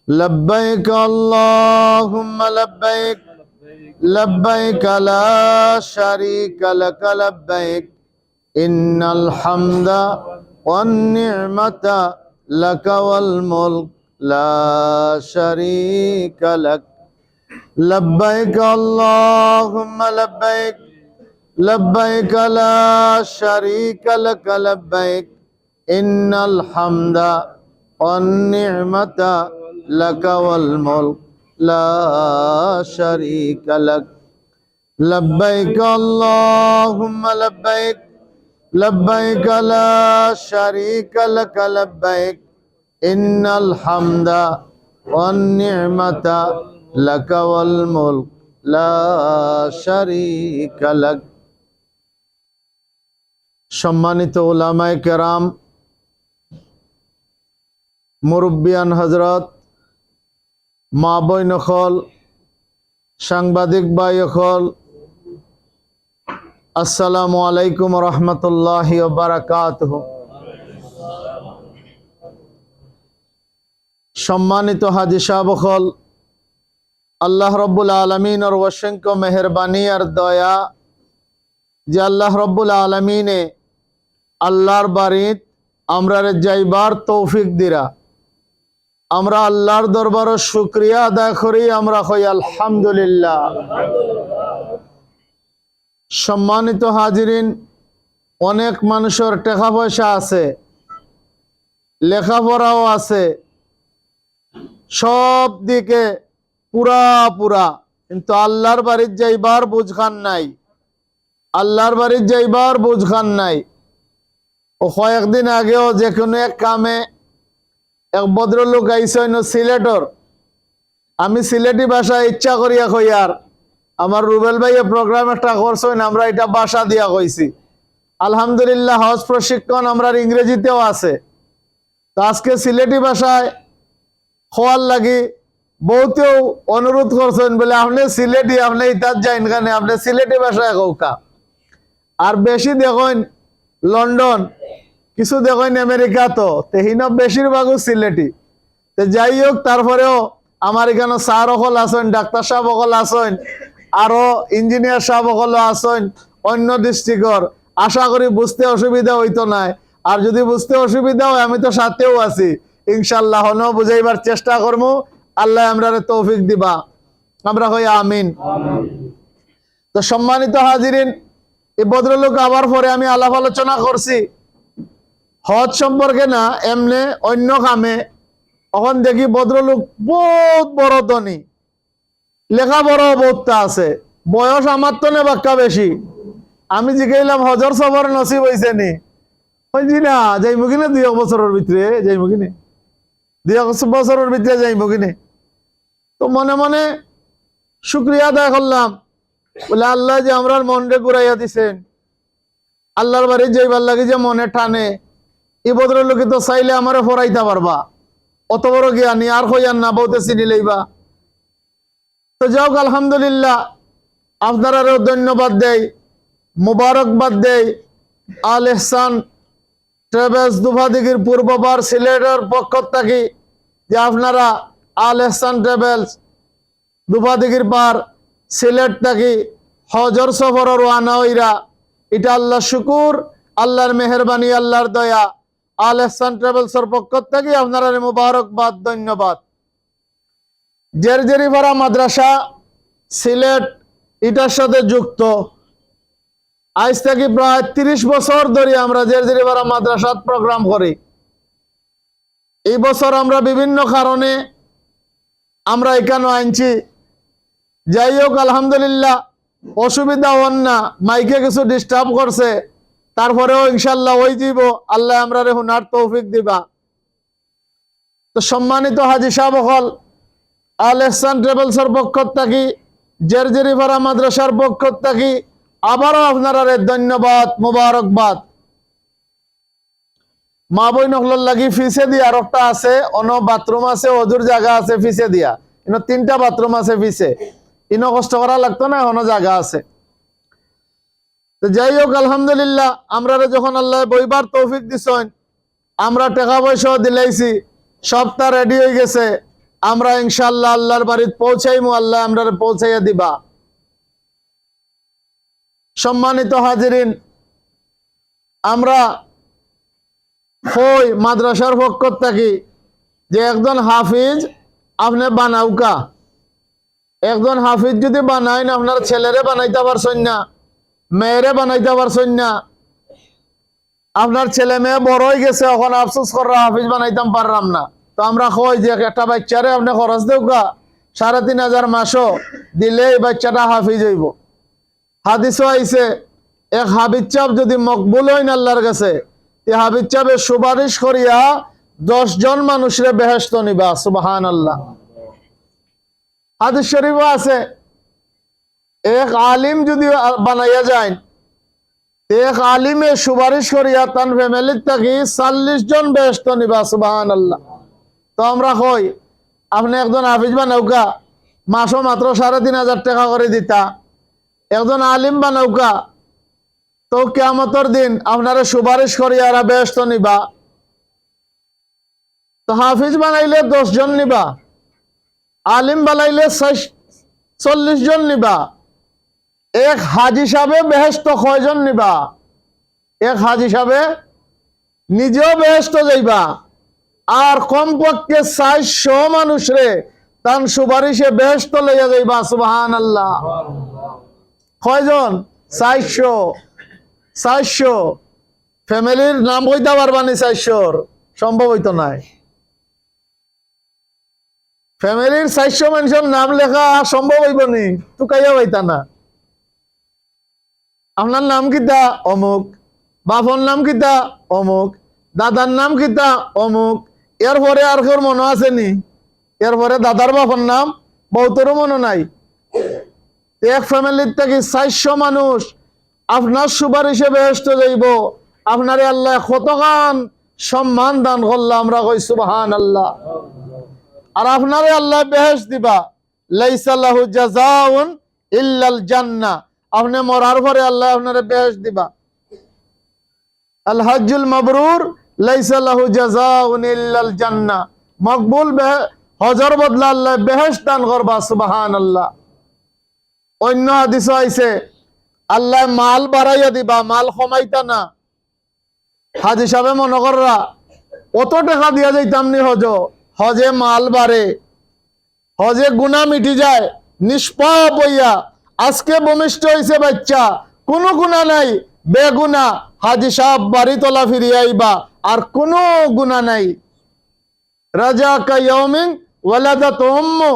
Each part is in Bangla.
لبيك اللهم لبيك لبيك لا شريك لك لبيك إن الحمد والنعمة لك والملك لا شريك لك لبيك اللهم لبيك لبيك لا شريك لك لبيك إن الحمد والنعمة لك والملك لا شريك لك لبيك اللهم لبيك لبيك لا شريك لك لبيك إن الحمد والنعمة لك والملك لا شريك لك সম্মানিত উলামায়ে কেরাম, মুরব্বিয়ান হযরত, মা বোন সকল, সাংবাদিক ভাই সকল, আসসালামু আলাইকুম ওয়া রাহমাতুল্লাহি ওয়া বারাকাতুহু। সম্মানিত হাজী সাহেব সকল, আল্লাহ রব্বুল আলামিনের অসংখ্য মেহেরবানি আর দয়া যে আল্লাহ রব্বুল আলামিনে আল্লাহর বাড়িত আমরা যাইবার তৌফিক দিরা। আমরা আল্লাহর দরবারে শুকরিয়া আদায় করি, আমরা কই আলহামদুলিল্লাহ। সম্মানিত হাজিরিন, অনেক মানুষের টাকা পয়সা আছে, লেখাপড়াও আছে, সব দিকে পুরা, কিন্তু আল্লাহর বাড়ির যাইবার বুঝখান নাই, আল্লাহর বাড়ির যাইবার বুঝখান নাই। ও কয়েকদিন আগেও যে কোনো এক কামে এক ভদ্রলোক আইসেন সিলেটর। আমি সিলেটি ভাষায় ইচ্ছা করিয়া কইয়ার, আমার রুবেল ভাইয়ে প্রোগ্রাম একটা করছেন, আমরা এটা ভাষা দিয়া কইছি। আলহামদুলিল্লাহ, হজ প্রশিক্ষণ আমরা ইংরেজিতেও আছে। তো আজকে সিলেটি ভাষায় খোয়ার লাগি বহুতেও অনুরোধ করছেন, বলে আপনি সিলেটি, আপনি ইতার যাইন কানে, আপনি সিলেটি ভাষায় কৌকা। আর বেশি দেখেন লন্ডন, কিছু দেখেন আমেরিকা, তো তেহিন বেশিরভাগও সিলেটি। তো যাই হোক, তারপরেও আমার এখানে স্যার সকল আছেন, ডাক্তার সাহেব সকল আছেন, আরো ইঞ্জিনিয়ার সাহেব সকল আছেন অন্য ডিস্ট্রিক্টর। আশা করি বুঝতে অসুবিধা হইতো নাই, আর যদি বুঝতে অসুবিধা হয় আমি তো সাথেও আছি, ইনশাল্লাহ হন বুঝাইবার চেষ্টা করবো। আল্লাহ আমরা তৌফিক দিবা, আমরা হই আমিন। তো সম্মানিত হাজিরিন, এই ভদ্রলোক আবার পরে আমি আলাপ আলোচনা করছি হজ সম্পর্কে না, এমনি অন্য কামে। এখন দেখি ভদ্রলোক বহুত বড় ধনী, লেখাপড়াও বহুতটা আছে, বয়স আমার তো না বাক্কা বেশি। আমি জিজ্ঞাইলাম হজর সফর নসিব হয়েছে নি? বলছি না, যাইব কিনে 2 বছরের ভিতরে, যাইব কিনে 2 বছরের ভিতরে যাইব কিনে। তো মনে মনে শুক্রিয়া আদায় করলাম, বলে আল্লাহ যে আমরা মনরে ঘুরাইয়া দিছেন, আল্লাহর বাড়ি যাইবার লাগে যে মনে টানে, এই ভদ্রলোকে তো চাইলে আমারে ফরাইতে পারবা, অত বড় জ্ঞানী, আর হইয়ার না বলতে চিনি লইবা। তো যাওক, আলহামদুলিল্লাহ, আপনারাও ধন্যবাদ দেই, মুবারকবাদ দেই। আল এহসান ট্রাভেলস দুভাদিগির পূর্ববার সিলেটের পক্ষ থাকি যে আপনারা আল এহসান ট্রাভেলস দুভাদিগির পার সিলেট থাকি হজর সফর রওনা হইরা, এটা আল্লাহ শুকুর, আল্লাহর মেহেরবানি, আল্লাহর দয়া। আল এহসান ট্রাভেলসের পক্ষ থেকে আপনারা মুবারকবাদ, ধন্যবাদ। জেরজেরিপাড়া মাদ্রাসা সিলেট এটার সাথে যুক্ত। আজ থেকে প্রায় 30 বছর ধরে আমরা জেরজেরিপাড়া মাদ্রাসাত প্রোগ্রাম করি। এই বছর আমরা বিভিন্ন কারণে আমরা এখানে আনছি। যাই হোক, আলহামদুলিল্লাহ, অসুবিধা হন না, মাইকে কিছু ডিস্টার্ব করছে, তারপরেও ইনশাল্লাহ ওই দিব, আল্লাহ আমরা হুনার তৌফিক দিবা। তো সম্মানিত হাজী সাহেব সকল, আল এহসান ট্রাভেলসের পক্ষ থাকি, জেরজেরিপাড়া মাদ্রাসার পক্ষ থাকি আবারও আপনারা ধন্যবাদ, মুবারকবাদ। মা বই নকল লাগি ফিসে দিয়া আর একটা আছে, অন্য বাথরুম আছে, অজুর জায়গা আছে ফিসে দিয়া, 3টা বাথরুম আছে ফিসে, ইনো কষ্ট করা লাগতো না, অন্য জায়গা আছে। তো যাই হোক, আলহামদুলিল্লাহ, আমরা যখন আল্লাহ বইবার তৌফিক দিছেন, আমরা টাকা পয়সাও দিলাইছি, সবটা রেডি হয়ে গেছে। আমরা ইনশাআল্লাহ আল্লাহর বাড়িতে পৌঁছাইমু, আল্লাহ আমরা পৌঁছাইয়া দিবা। সম্মানিত হাজিরিন, আমরা হই মাদ্রাসার পক্ষ থাকি যে একজন হাফিজ আপনি বানাউকা। একজন হাফিজ যদি বানাইন, আপনার ছেলেরে বানাইতে পারছেন না, মেয়েরে বানাইতে পারছেন না, আপনার ছেলে মেয়ে বড় হয়ে গেছে, এখন আফসোস করা হাফিজ বানাইতাম পারলাম না। তো আমরা কই যে একটা বাচ্চারে আপনি খরচ দেউকা ৩,৫০০ মাসও দিলে এই বাচ্চাটা হাফিজ হইব। হাদিসও আইছে এক হাফিজ চাপ যদি মকবুল হইন আল্লাহর কাছে, এই হাফিজ চাপে সুপারিশ করিয়া ১০ জন মানুষরে বেহেশত নিবা। সুবহানাল্লাহ। হাদিস শরীফও আছে এক আলিম যদি বানাইয়া যায়, এক আলিমে সুপারিশ করিয়া তার ফ্যামিলির থাকি ৪০ জন বেহেশত নিবা। সুবহানাল্লাহ। তো আমরা কই আপনি একজন হাফিজ বানাউকা, মাসও মাত্র ৩,৫০০ টাকা করে দিতা। একজন আলিম বানাউকা, তো কিয়ামতের দিন আপনারা সুপারিশ করিয়া এরা বেহেশত নিবা। তো হাফিজ বানাইলে ১০ জন নিবা, আলিম বানাইলে ৪০ জন নিবা। এক হাজি সাহেবে বেহেশত কয়জন নিবা? এক হাজি সাহেবে নিজেও বেহেশত যাইবা, আর কমপক্ষে ৪০০ মানুষরে তার সুপারিশে বেহেশত লইয়া যাইবা। সুবহানাল্লাহ। কয়জন? ৪০০। ৪০০ ফ্যামিলির নাম কইতে পারবানি? ৪০০ সম্ভব হইতো নাই। ফ্যামিলির ৪০০ মানুষের নাম লেখা সম্ভব হইব নি? টুকাইয়া হইতা না। আপনার নাম কিতা? অমুক। বাপর নাম কিতা? অমুক। দাদার নাম কিতা? অমুক। এরপরে আর কেউ মনে আছে নি? এরপরে দাদার বাপর নাম বহুতরও মনে নাই। এক ফ্যামিলির থেকে ৪০০ মানুষ আপনার সুপারিশে বেহেশত যাইব। আপনারে আল্লাহ কতখান সম্মান দান করল, আমরা কই সুবহানাল্লাহ। আর আপনারে আল্লাহ বেহেশত দিবা। লাইসা লাহু জাযাউন ইল্লাল জান্নাহ। আপনি মরার পরে আল্লাহ আপনারে বেহেশত দিবা। আল হজ্জুল মাবরুর লাইসা লাহু জাযাউন ইল্লাল জান্নাহ। মকবুল হজর বদলা আল্লাহ বেহেশত দান করবা। সুবহানাল্লাহ। অন্য হাদিসে আইছে আল্লাহ মাল বাড়াইয়া দিবা, মাল কমাইতা না। হাজি সাহেব মনে কররা কত টাকা দিয়া যাইতাম নি হজ, হজে মাল বাড়ে, হজে গুনাহ মিটি যায়, নিষ্পাপ হইয়া আজকে ভূমিষ্ঠ হইছে বাচ্চা, কোনো গুনাহ নাই, বেগুনা। হাজি সাহেব বাড়ি তোলা ফিরিয়ে আইবা, আর কোনো গুনাহ নাই। রাজা কায়াউমিন ওয়ালাদাত উম্মু।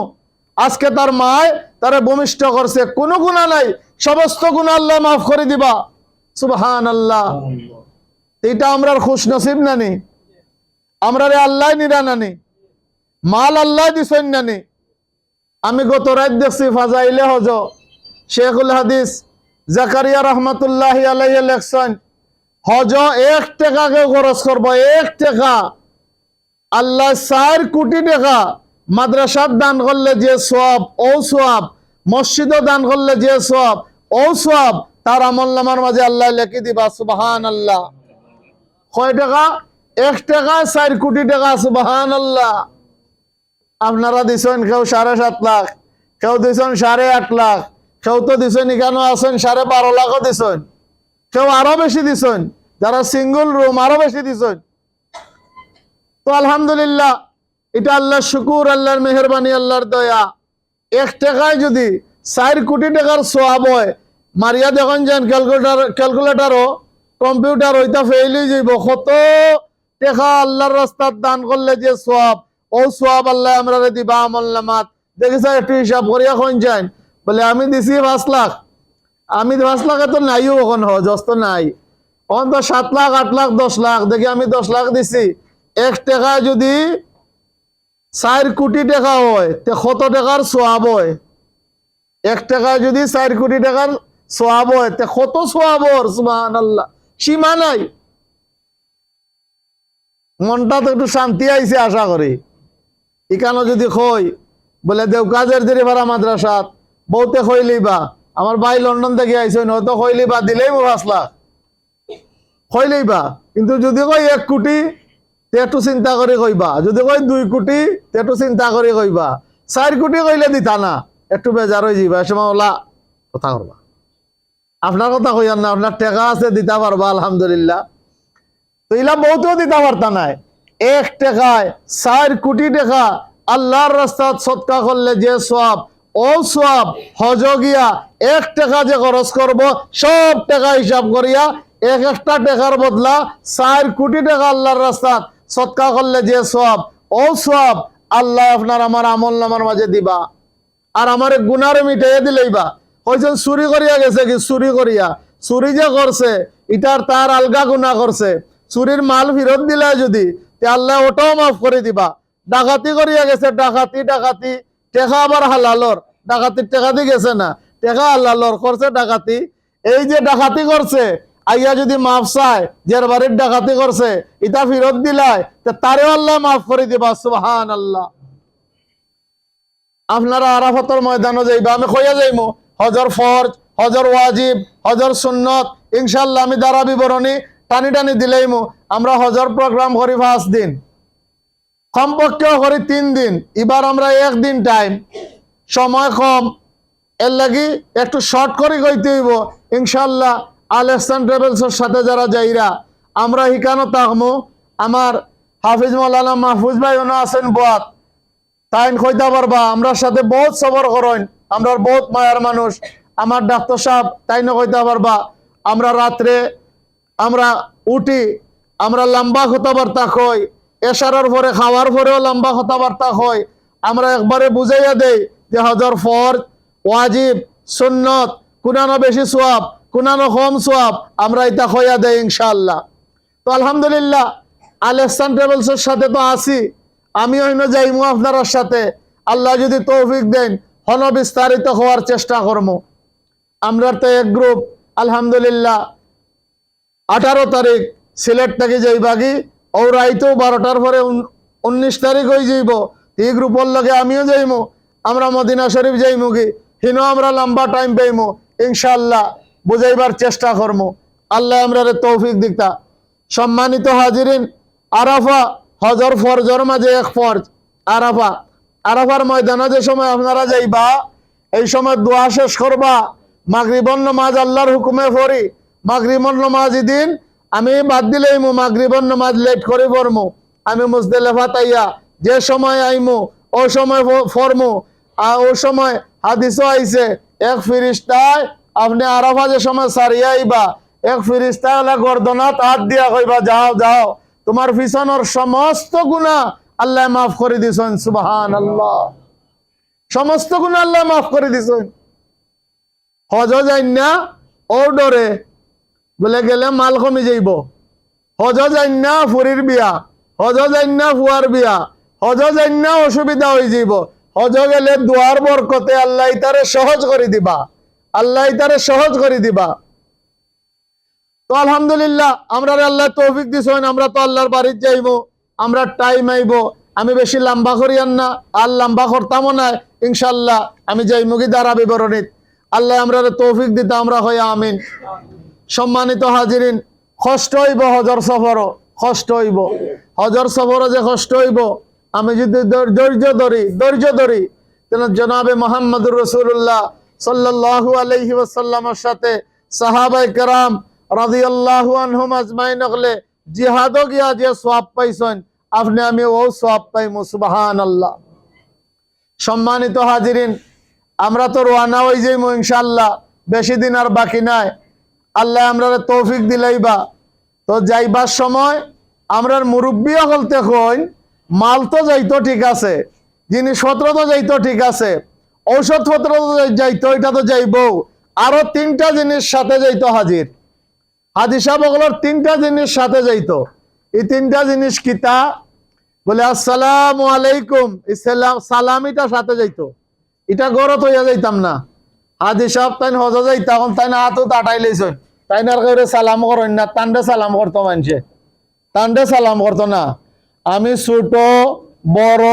আজকে তার মায় তারে ভূমিষ্ঠ করছে, কোনো গুনাহ নাই, সমস্ত গুনাহ আল্লাহ মাফ করে দিবা। সুবহানাল্লাহ। এটা আমরার খুশ নসিব নানি, আমরারে আল্লাহ নিরা নানি, মাল আল্লাহ দিছেন নানি। আমি গত রাত দেখছি ফাজাইলে হজ শেখুল হাদিস জাকারিয়া রহমাতুল্লাহি আলাইহি লেখছেন, হজ ১ টাকাকে খরচ করবো, ১ টাকা। আল্লাহ ৪ কোটি টাকা মাদ্রাসাত দান করলে যে সওয়াব, ও সওয়াব মসজিদও দান করলে যে সওয়াব, ও সওয়াব তার আমলনামার মাঝে আল্লাহ লিখে দিবা। সুবহানাল্লাহ। কয় টাকা? ১ টাকা ৪ কোটি টাকা। সুবহানাল্লাহ। আপনারা দিছেন কেউ ৭.৫ লাখ, কেউ দিছেন ৮.৫ লাখ, কেউ তো দিছেন এখানে আছেন ১২.৫ লাখও দিছেন, কেউ আরো বেশি দিছেন, যারা সিঙ্গল রুম আরো বেশি দিছেন। তো আলহামদুলিল্লাহ, এটা আল্লাহর শুকুর, আল্লাহর মেহেরবানি, আল্লাহর দয়া। ১ টাকায় যদি ৪ কোটি টাকার সওয়াব হয়, মারিয়া দেখুন যান ক্যালকুলেটারও কম্পিউটার ওইটা ফেল হয়ে যাইব। কত টাকা আল্লাহর রাস্তার দান করলে যে সওয়াব, ও সওয়াব আল্লাহ আমরা দিবা আমলনামাত। দেখেছ একটু হিসাব করিয়া কোন যান, বলে আমি দিছি ৫ লাখ, আমি ৫ লাখে তো নাইও, এখন হজ তো নাই, এখন তো ৭ লাখ ৮ লাখ ১০ লাখ। দেখি আমি ১০ লাখ দিছি। ১ টাকা যদি ৪ কোটি টাকা হয়, তে কত টাকার সওয়াব হয়? ১ টাকা যদি ৪ কোটি টাকার সওয়াব হয়, তে কত সওয়াব হয়? সুবহানাল্লাহ। সীমা নাই। মনটা তো একটু শান্তি আইছে আশা করি। এখানে যদি কই বলে দেওকাজের দেরিপাড়া মাদ্রাসাত বউতে কইলিবা, আমার ভাই লন্ডন থেকে আইসেন, হয়তো কইলিবা দিলেই ৫ লাখ কইলিবা। কিন্তু যদি কই ১ কোটি, তে একটু চিন্তা করে কইবা, যদি কই 2 কোটি তে একটু চিন্তা করে কইবা, 4 কোটি কইলে দিতা না, একটু বেজার হয়ে যাইবা, সময় ওলা কথা করবা। আপনার কথা কইয়ার না, আপনার টাকা আছে দিতে পারবা আলহামদুলিল্লাহ, তো ইলা বহুতও দিতে পারতা নাই। 1 টাকায় 4 কোটি টাকা আল্লাহর রাস্তায় সদকা করলে যে সওয়াব, ও সওয়াব হজ গিয়া 1 টাকা যে খরচ করব সব টাকা হিসাব করিয়া একটা টাকার বদলা 4 কোটি টাকা আল্লাহর রাস্তায় সদকা করলে যে সওয়াব, ও সওয়াব আল্লাহ আপনার আমার আমল নামার মাঝে দিবা, আর আমার গুনার মিটাইয়া দিলেইবা। কইছেন চুরি করিয়া গেছে কি, চুরি করিয়া, চুরি যে করছে ইটার তার আলগা গুনাহ করছে, চুরির মাল ফেরত দিলে যদি তে আল্লাহ ওটাও মাফ করে দিবা। ডাকাতি করিয়া গেছে, ডাকাতি ডাকাতি টাকা আবার হালালর, ডাকাতির টাকা দিয়ে গেছে না, টাকা হালালর করছে ডাকাতি, এই যে ডাকাতি করছে আইয়া যদি মাফ চায়, যার বাড়ির ডাকাতি করছে ইটা ফেরত দিলাই তারেও আল্লাহ মাফ করে দিবা। সুবহানাল্লাহ। আপনারা আরাফাতের ময়দানে যাইবা, আমি কইয়া যাইমু হজর ফরজ, হজর ওয়াজিব, হজর সুন্নত, ইনশাআল্লাহ আমি দ্বারা বিবরণী টানি টানি দিলেইমু। আমরা হজর প্রোগ্রাম করি 5 দিন, কমপক্ষেও করি 3 দিন, এবার আমরা 1 দিন টাইম, সময় কম, এর লাগি একটু শর্ট করে কইতে হইব। ইনশাআল্লাহ আল ইহসান ট্রাভেলসের সাথে যারা যাইরা আমরা হিকানো তাকমু, আমার হাফিজ মাওলানা মাহফুজ ভাই ওনা আছেন বাত, তাইন কইতে পারবা আমরা সাথে বহুত সবর করেন, আমরা বহুত মায়ার মানুষ। আমার ডাক্তার সাহেব তাইনও কইতে পারবা, আমরা রাত্রে আমরা উঠি, আমরা লম্বা কথাবার্তা কই, এশারার পরে খাওয়ার পরেও লম্বা কথাবার্তা কই। আমরা একবারে বুঝাইয়া দেই যে হজর ফরজ, ওয়াজিব, সুন্নত, কোনানো বেশি সওয়াব, কোনানো কম সওয়াব, আমরা এটা কইয়া দেই ইনশাআল্লাহ। তো আলহামদুলিল্লাহ আল ইহসান ট্রাভেলসের সাথে তো আছি, আমি হইনো যাইমু আপনার সাথে, আল্লাহ যদি তৌফিক দেন হন বিস্তারিত হওয়ার চেষ্টা করবো। আমরা তো এক গ্রুপ আলহামদুলিল্লাহ 18 তারিখ সিলেট থেকে যাইবাগি, ও রাইতো 12টার পরে 19 তারিখ হয়ে যাইব, এই গ্রুপের লগে আমিও যাইমু, আমরা মদিনা শরীফ যাইমু কি হিনো আমরা লম্বা টাইম পাইমু ইনশাআল্লাহ, বুঝাইবার চেষ্টা করবো। আল্লাহ আমরা তৌফিক দিতা। সম্মানিত হাজিরিন, আরাফা হজর ফরজর মাঝে এক ফরজ আরাফা। আরাফার ময়দানে যে সময় আপনারা যাইবা, এই সময় দোয়া শেষ করবা, মাগরিবন নামাজ আল্লাহর হুকুমে পড়ি, মাগরিবন নামাজ দিন আমি বাদ দিলেইমু, মাগরিবন নামাজ লেট করে পড়মু, আমি মুজদালিফা তাইয়া যে সময় আইমু ও সময় ফরমু। আর ও সময় হাদিসও আইছে, এক ফিরিস্তায় আপনি আরাফা যে সময় সারিয়া আইবা, এক ফিরিস্তা হলে গর্দনাত হাত দিয়া কইবা যাও যাও, তোমার পিছনের সমস্ত গুনাহ আল্লাহ মাফ করে দিছেন। সুবহানাল্লাহ। সমস্ত গুনাহ আল্লাহ মাফ করে দিছেন। হজ যাই না ও ডরে বলে গেলে মাল কমে যাইব, হজ যাই না ফুরির বিয়া, হজ যাই না ফুয়ার বিয়া, হজ যাই না অসুবিধা হয়ে যাইব, হজ গেলে দুয়ার বরকতে আল্লাহ তারে সহজ করে দিবা, আল্লাহ তারে সহজ করে দিবা। তো আলহামদুলিল্লাহ আমরা আল্লাহ তৌফিক দিছেন, আমরা তো আল্লাহর বাড়িতে যাইবো, আমরা টাইম আইব, আমি বেশি লম্বা করিয়ান না, আর লম্বা করতামও না ইনশাআল্লাহ, আমি যাইমুগি দ্বারা বিবরণীত, আল্লাহ আমরা তৌফিক দিতে আমরা হই আমিন। সম্মানিত হাজিরিন, কষ্ট হইব হজর সফর, কষ্ট হইব হজর সফর, যে কষ্ট হইব আমি যদি ধৈর্য ধরি তেন জনাবে মুহাম্মদুর রাসূলুল্লাহ সাল্লাল্লাহু আলাইহি ওয়াসাল্লামের সাথে সাহাবায়ে কেরাম রাদিয়াল্লাহু আনহুম আজমাইন হলে জিহাদও গিয়া যে সওয়াব পাইছেন, আপনি আমি ও সওয়াব পাইমু। সুবহানাল্লাহ। সম্মানিত হাজিরিন, আমরা তো রওনা হই যাইমু ইনশাআল্লাহ, বেশি দিন আর বাকি নাই, আল্লাহ আমরা তৌফিক দিলাইবা। তো যাইবার সময় আমরার মুরব্বী হলতে কইন মাল তো যাইতো ঠিক আছে, জিনিসপত্র তো যাইতো ঠিক আছে, ঔষধপত্র তো যাইতো, এটা তো যাইবো, আরো 3টা জিনিস সাথে যাইতো হাজির। হাজি সাহেব ওগুলোর 3টা জিনিস সাথে যাইতো। এই 3টা জিনিস কিতা বলে আসসালামু আলাইকুম, ইসলাম সালামিটা সাথে যাইতো, এটা গরত হইয়া যাইতাম না। হাজি সাহেব তাই হজা যাইতা, তখন তাই না হাতও তাটাই লইছেন, তাই না করে সালাম করেন না, তান্ডে সালাম করতো মানুষে, তান্ডে সালাম করতো না। আমি ছোট বড়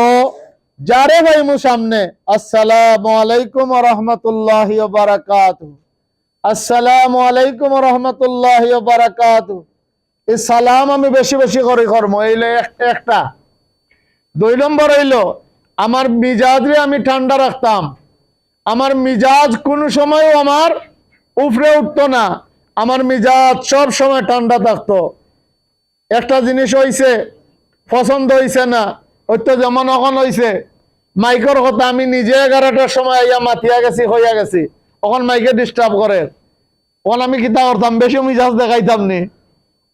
যারে ভাইমু সামনে আসসালামু আলাইকুম ওয়া রাহমাতুল্লাহি ওয়া বারাকাতুহু, আসসালামু আলাইকুম ওয়া রাহমাতুল্লাহি ওয়া বারাকাতুহু, এই সালাম আমি বেশি বেশি করে কর্ম এইলে একটা। 2 নম্বর হইলো আমার মিজাজরে আমি ঠান্ডা রাখতাম। আমার মিজাজ কোন সময়ও আমার উপরে উঠতো না, আমার মিজাজ সব সময় ঠান্ডা থাকতো। একটা জিনিস হইছে পছন্দ হইছে না, ওই তো যেমন এখন হইছে মাইকের কথা আমি নিজে 11টার সময় আইয়া মাতিয়া গেছি হইয়া গেছি, এখন মাইকে ডিস্টার্ব করে, এখন আমি কিতা করতাম বেশি মিজাজ দেখাইতাম নি,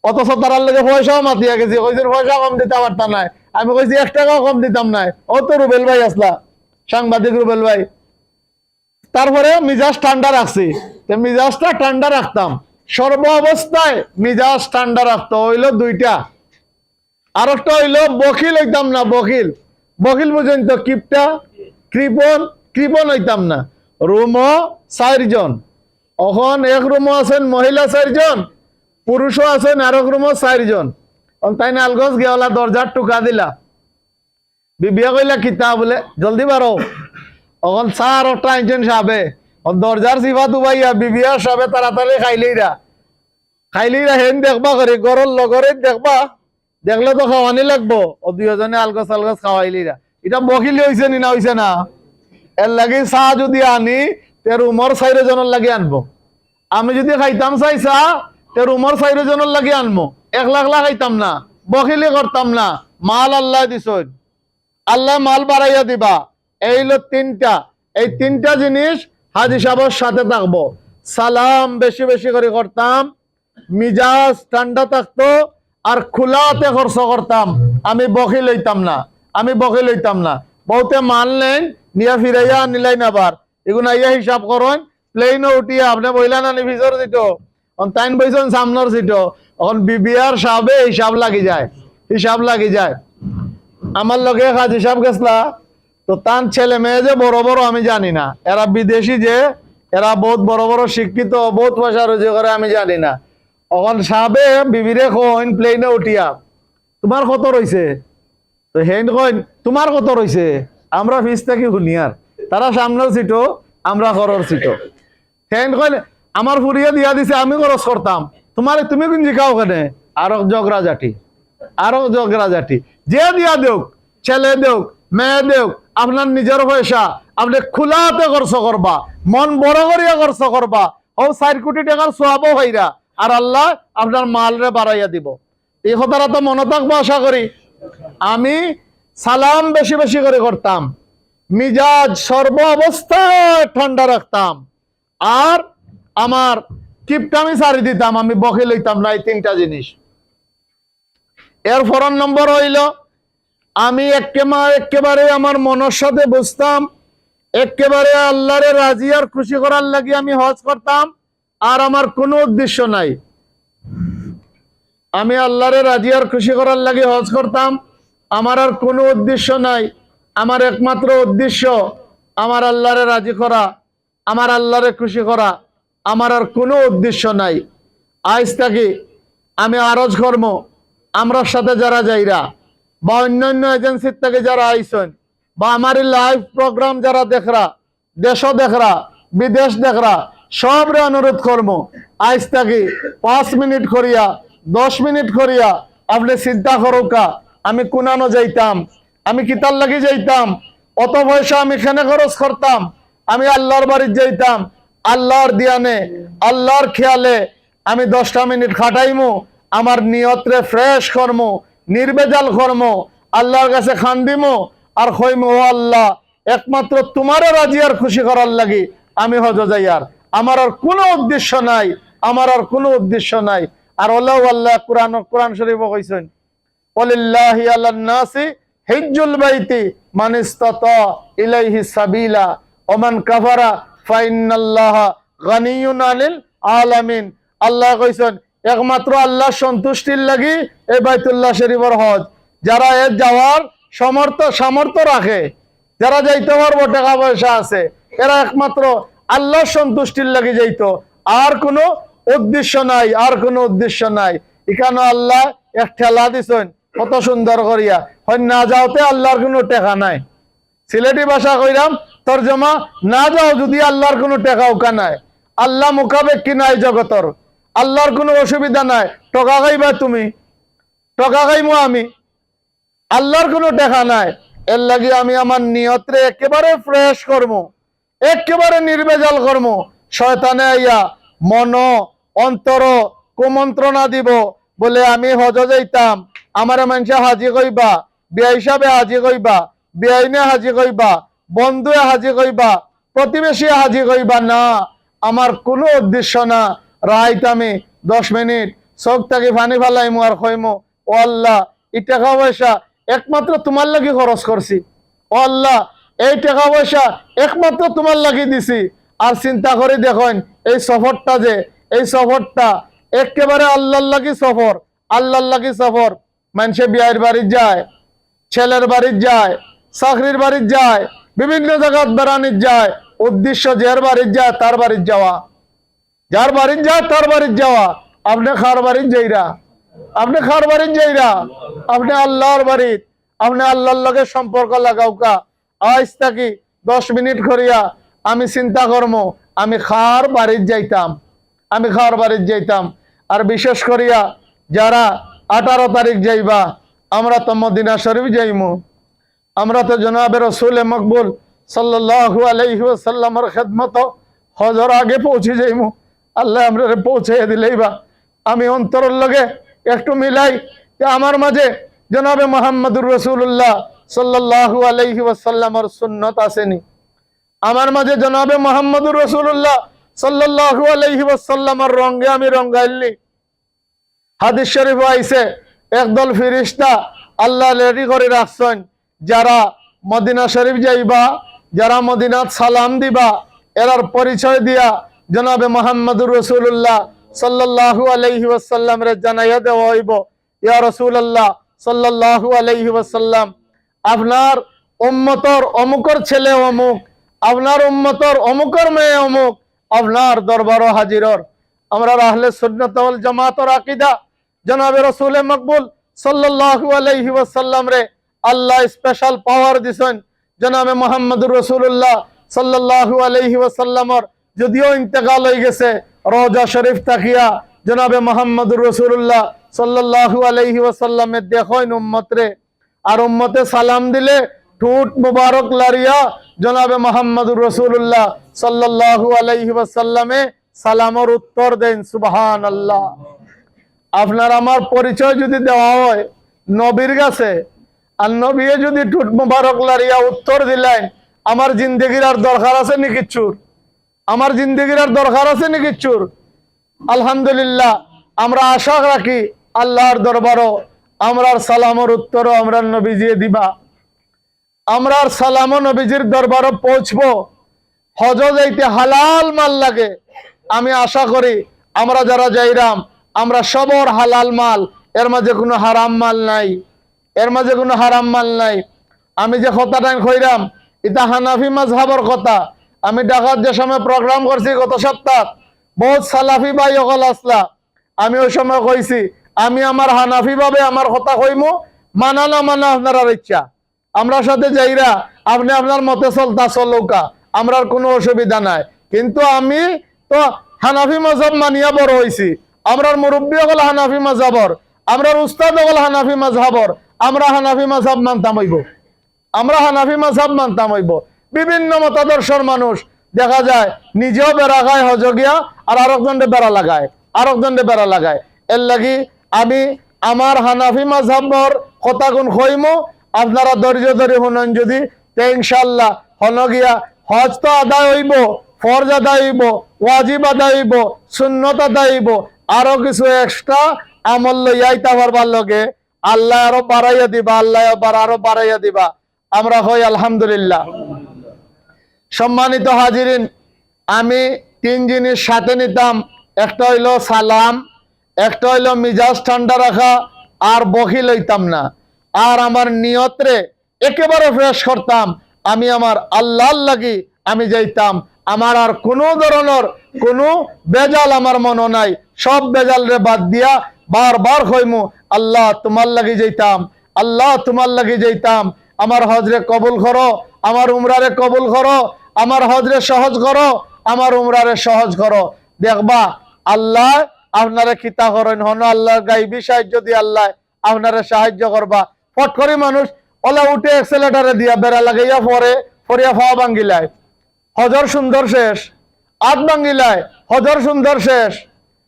অথচ তারার লেগে পয়সাও মাতিয়া গেছি, কইছে পয়সা কম দিতে পারতাম না, আমি কইছি 1 টাকাও কম দিতাম না। ও তো রুবেল ভাই আসলা, সাংবাদিক রুবেল ভাই। তারপরে মিজাজ ঠান্ডা রাখছি, মিজাজটা ঠান্ডা রাখতাম সর্ব অবস্থায়, মিজাজ ঠান্ডা রাখতো হইলো 2টা। আর একটা হইলো বকিল হইতাম না, বকিল বকিল বুঝেন তো, কিপটা কৃপন, কৃপন হইতাম না। রুমও 4 জন, এখন এক রুমও আছেন মহিলা 4 জন, পুরুষও আছেন আর এক রুমও 4 জন। তাই নালগজ গিয়াওয়ালা দরজার টুকা দিলা, বিবিয়া কইলা কিতা বলে জলদি বারো, এখন চার একটা আইনছেন সাবে দরজার সিফা দুবাইয়া বিবিয়া সাবে তাড়াতাড়ি খাইলেইরা হেন দেখবা করে গরল লগরে দেখবা, দেখলে তো খাওয়ানি লাগবো, ও 2 জনে আলগস আলগস খাওয়াইলিরা। এটা বকিলি হইছে নি না হইছে না? এর লাগি চা যদি আনি তে রুমর 4 জনের লাগি আনবো, আমি যদি খাইতাম চাই চা তে রুমর 4 জনের লাগি আনবো, 1 লাখ খাইতাম না, বকিলি করতাম না। মাল আল্লাহ দিছই, আল্লাহ মাল বাড়াইয়া দিবা। এই হলো 3টা, এই 3টা জিনিস হাজী সাহেবের সাথে থাকবো। সালাম বেশি বেশি করে করতাম, মিজাজ ঠান্ডা থাকতো, আর খোলাতে খরচ করতাম। আমি বকিল হইতাম না, আমি বকিল হইতাম না। বহুতে মানলেন নিয়া ফিরাইয়া নিলাই না, বার এগুলো আইয়া হিসাব করেন, প্লেনও উঠিয়া আপনি বইলা না ভিজর সিট, তাইন বইছেন সামনের সিট, এখন বিবিআর সাহেবে হিসাব লাগি যায়, হিসাব লাগি যায়। আমার লগে হাজী সাহেব গেছলা, তো তার ছেলে মেয়ে যে বড় বড় আমি জানি না, এরা বিদেশি যে, এরা বহুত বড় বড় শিক্ষিত, বহুত পয়সা রোজগার করে আমি জানি না। এখন সাহেবে বিবিরে কইন প্লেনে উঠিয়া তোমার কত রইছে, তো হেন কইন তোমার কত রইছে, আমরা ফিস থাকি শুনিয়ার, তারা সামনের সিটো আমরা ঘরের সিটো। হেন কইন আমার ফুরিয়ে দিয়া দিছে আমি খরচ করতাম, তোমার তুমি কোন জিকাও কেনে, আরো জগরাজাটি, আরো জগরাজাটি। যে দিয়া দেউক, ছেলে দেউক মেয়ে দেউক, আপনার নিজের পয়সা আপনি খোলাতে খরচ করবা, মন বড় করিয়া খরচ করবা, ও 4 কোটি টাকার সোয়াবও হইরা, আর আল্লাহ আপনার মালরে বাড়াইয়া দিব। এই কথাটা তো মনে থাকবো আশা করি। আমি সালাম বেশি বেশি করে করতাম, মিজাজ সর্ব অবস্থায় ঠান্ডা রাখতাম, আর আমার কিপটামি সারি দিতাম, আমি বকিল হইতাম না। এই 3টা জিনিস। এর 4 নম্বর হইল আমি একেবারে আমার মনের সাথে বুঝতাম, একেবারে আল্লাহরে রাজি আর খুশি করার লাগি আমি হজ করতাম, আর আমার কোনো উদ্দেশ্য নাই। আমি আল্লাহরে রাজি আর খুশি করার লাগি হজ করতাম, আমার আর কোনো উদ্দেশ্য নাই। আমার একমাত্র উদ্দেশ্য আমার আল্লাহরে রাজি করা, আমার আল্লাহরে খুশি করা, আমার আর কোনো উদ্দেশ্য নাই। আজ থাকি আমি আরজ কর্ম, আমরা সাথে যারা যাইরা বা অন্যান্য এজেন্সির থেকে যারা আইসেন, বা আমার লাইভ প্রোগ্রাম যারা দেখরা, দেশ দেখরা বিদেশ দেখরা, সবরে অনুরোধ করব আজ থাকি 5 মিনিট করিয়া 10 মিনিট করিয়া আপনি চিন্তা করুকা আমি কোনানো যাইতাম, আমি কিতার লাগি যাইতাম, অত পয়সা আমি এখানে খরচ করতাম, আমি আল্লাহর বাড়ি যাইতাম, আল্লাহর দিয়ানে আল্লাহর খেয়ালে আমি 10টা মিনিট খাটাইমু, আমার নিয়তরে ফ্রেশ কর্ম, নির্বেজাল কর্ম, আল্লাহর কাছে খান দিমু, আর কইমু ও আল্লাহ একমাত্র তোমারও রাজি আর খুশি করার লাগি আমি হজ যাইয়ার, আমার আর কোনো উদ্দেশ্য নাই, আমার আর কোনো উদ্দেশ্য নাই। আর আল্লাহ আল্লাহ কোরআন শরীফে কইছেন ওয়ালিল্লাহি আলান নাসি হিজ্জুল বাইতি মান ইসতাতা ইলাইহি সাবিলা ওয়া মান কাফারা ফাইন্নাল্লাহা গানিয়্যুন আনিল আলামিন। আল্লাহ কইছেন একমাত্র আল্লাহ সন্তুষ্টির লাগি এই বাইতুল্লাহ শরীফের হজ, যারা এর যাওয়ার সামর্থ্য রাখে, যারা যাইতে পারবো টাকা পয়সা আছে, এরা একমাত্র আল্লাহ সন্তুষ্টির লাগি যাইতো, আর কোনো উদ্দেশ্য নাই, আর কোনো উদ্দেশ্য নাই। এখানে আল্লাহ এক ঠেলা দিছেন কত সুন্দর করিয়া, হয় না যাওতে আল্লাহর কোনো টেকা নাই। সিলেটি ভাষা কইরাম তর্জমা, না যাও যদি আল্লাহর কোনো টেকা উকা নাই, আল্লাহ মুখাপেক্ষী নাই জগতর, আল্লাহর কোনো অসুবিধা নাই। টাকা খাইবা তুমি, টাকা খাইমো আমি, আল্লাহর কোনো টাকা নাই। এর লাগি আমি আমার নিয়তরে একেবারে ফ্রেশ করবো, একেবারে নির্বেজাল করবো। শয়তানে আইয়া মন অন্তর কুমন্ত্রণা দিব বলে আমি হজ যাইতাম, আমার মানুষে হাজি কইবা, বিয়া হিসাবে হাজি কইবা, বিয়াইনে হাজি কইবা, বন্ধুয়ে হাজি কইবা, প্রতিবেশী হাজি কইবা। না, আমার কোনো উদ্দেশ্য না। রাইত আমি 10 মিনিট চোখ থাকি ফানি ফালাইমু আর কইমু, ও আল্লাহ, এই টাকা পয়সা একমাত্র তোমার লাগি খরচ করছি। ও আল্লাহ, এই টাকা পয়সা একমাত্র তোমার লাগি দিছি। আর চিন্তা করে দেখেন এই সফরটা, যে এই সফরটা একেবারে আল্লাহর লাগি সফর, আল্লাহর লাগি সফর। মানুষে বিয়ের বাড়ি যায়, ছেলের বাড়ি যায়, চাকরির বাড়ি যায়, বিভিন্ন জায়গায় বেড়ানি যায়। উদ্দেশ্য যার বাড়ি যায় তার বাড়ি যাওয়া, যার বাড়ি যায় তার বাড়ি যাওয়া। আপনি খার বাড়ি যাইরা, আপনি খার বাড়ি যাইরা, আপনি আল্লাহর বাড়ি, আপনি আল্লাহর লগে সম্পর্ক লাগাওকা। আজ থাকি 10 মিনিট করিয়া আমি চিন্তা করবো আমি খার বাড়ি যাইতাম, আমি খার বাড়ি যাইতাম। আর বিশেষ করিয়া যারা 18 তারিখ যাইবা, আমরা তো মদিনা শরীফ যাইমু, আমরা তো জনাবে রসুল মকবুল সাল্লাল্লাহু আলাইহি ওয়াসাল্লামের খেদমত হজর আগে পৌঁছে যাইমু। আল্লাহ আমরা পৌঁছে দিলেই বা আমি অন্তরের লগে একটু মিলাই যে আমার মাঝে জনাবে মুহাম্মদুর রাসূলুল্লাহ সাল্লাল্লাহু আলাইহি ওয়াসাল্লামের সুন্নত আসেনি, আমার মাঝে জনাবে মুহাম্মদুর রাসূলুল্লাহ সাল্লাল্লাহু আলাইহি ওয়াসাল্লামের রঙে আমি রঙাইলি। হাদিস শরীফ আইছে একদল ফেরেশতা আল্লাহ রেডি করে রাখছেন, যারা মদিনা শরীফ যাইবা, যারা মদিনাত সালাম দিবা, এরার পরিচয় দিয়া জনাবে মুহাম্মদুর রাসূলুল্লাহ সাল্লাল্লাহু আলাইহি ওয়াসাল্লাম রে জানাইয়া দেওয়া হইব, ইয়া রাসূলুল্লাহ সাল্লাল্লাহু আলাইহি ওয়াসাল্লাম, আপনার উম্মতর অমুকর ছেলে অমুক, আপনার উম্মতর অমুকর মেয়ে অমুক আপনার দরবারও হাজিরর। আমরা আহলে সুন্নাত ওয়াল জামাতের আকীদা জনাবে রাসূল মকবুল সাল্লাল্লাহু আলাইহি ওয়াসাল্লাম রে আল্লাহ স্পেশাল পাওয়ার দিছেন। জনাবে মুহাম্মদুর রাসূলুল্লাহ সাল্লাল্লাহু আলাইহি ওয়াসাল্লামর যদিও ইন্তেকাল হয়ে গেছে, রওজা শরীফ তাকিয়া জনাবে মুহাম্মদুর রাসূলুল্লাহ সাল্লাল্লাহু আলাইহি ওয়াসাল্লামে দেখেন উম্মত রে, আর উম্মতে সালাম দিলে ঠোঁট মুবারক লারিয়া জনাবে মুহাম্মদুর রাসূলুল্লাহ সাল্লাল্লাহু আলাইহি ওয়াসাল্লামে সালামের উত্তর দেন সুবহানাল্লাহ। আপনার আমার পরিচয় যদি দেওয়া হয় নবীর কাছে, আর নবী যদি ঠোঁট মুবারক লারিয়া উত্তর দিলেন, আমার জিন্দেগির আর দরকার আছে নি কিচ্ছুর? আমার জিন্দেগির আর দরকার আছে নি কিচ্ছুর? আলহামদুলিল্লাহ, আমরা আশা রাখি আল্লাহর দরবারও আমরার সালামের উত্তরও আমরা নবীজি দিবা, আমরার সালামও নবীজির দরবারও পৌঁছবো। হজ যাইতে হালাল মাল লাগে, আমি আশা করি আমরা যারা যাইরাম আমরা সবর হালাল মাল, এর মাঝে কোনো হারাম মাল নাই, এর মাঝে কোনো হারাম মাল নাই। আমি যে কথাটা কইরাম এটা হানাফি মাযহাবের কথা। আমি ঢাকার যে সময় প্রোগ্রাম করছি গত সপ্তাহ, বহুত সালাফি ভাই অকল আসলা, আমি ওই সময় কইছি আমি আমার হানাফি ভাবে আমার কথা কইমু, মানা না মানা আপনার ইচ্ছা, আমরা সাথে যাইরা আপনি আপনার মতে চলতা চলৌকা, আমরার কোনো অসুবিধা নাই। কিন্তু আমি তো হানাফি মাযহাব মানিয়া বড় হইছি, আমরার মুরব্বী হল হানাফি মাযহাবর, আমরার উস্তাদ হল হানাফি মাযহাবর, আমরা হানাফি মাযহাব মানতাম হইব, আমরা হানাফি মাযহাব মানতাম হইব। বিভিন্ন মতাদর্শের মানুষ দেখা যায় নিজেও বেড়া খায় হজ গিয়া, আর আরেকজনকে বেড়া লাগায়, আরেকজনকে বেড়া লাগায়। এর লাগি আমি আমার হানাফি মাযহাবর কথা গুণ কইমু, আপনারা ধৈর্য ধরে শুনেন যদি, তে ইনশাআল্লাহ হন গিয়া হজ তো আদায় হইব, ফরজ আদায় হইব, ওয়াজিব আদায় হইব, সুন্নত আদায় হইব, আরো কিছু এক্সট্রা আমল লইয়াইতা পারবার লগে আল্লাহ আরো বাড়াইয়া দিবা, আল্লাহ আরো বাড়াইয়া দিবা। আমরা হই আলহামদুলিল্লাহ। সম্মানিত হাজিরিন, আমি 3 জিনিস সাথে নিতাম, একটা হইল সালাম, একটা হইল মিজাজ ঠান্ডা রাখা, আর বখিল হইতাম না, আর আমার নিয়তরে একেবারে ফ্রেশ করতাম। আমি আমার আল্লাহর লাগি আমি যাইতাম, আমার আর কোনো ধরনের কোনো বেজাল আমার মনে নাই, সব বেজাল রে বাদ দিয়া বারবার কইমু আল্লাহ তোমার লাগি যাইতাম, আল্লাহ তোমার লাগি যাইতাম। আমার হজরে কবুল করো, আমার উমরারে কবুল করো, আমার হজরে সহজ করো, আমার উমরারে সহজ করো। দেখবা আল্লাহ আপনারা কিতা করেন হন আল্লাহর গাইবি সাহায্য দিয়ে আল্লাহ আপনারা সাহায্য করবা। ফট করে মানুষ ওলা উঠে এক্সেলেটারে দিয়া বেড়া লাগাইয়া পরে ফরিয়া ফাওয়া ভাঙ্গিলায়, হজর সুন্দর শেষ, আট ভাঙ্গিলায় হজর সুন্দর শেষ।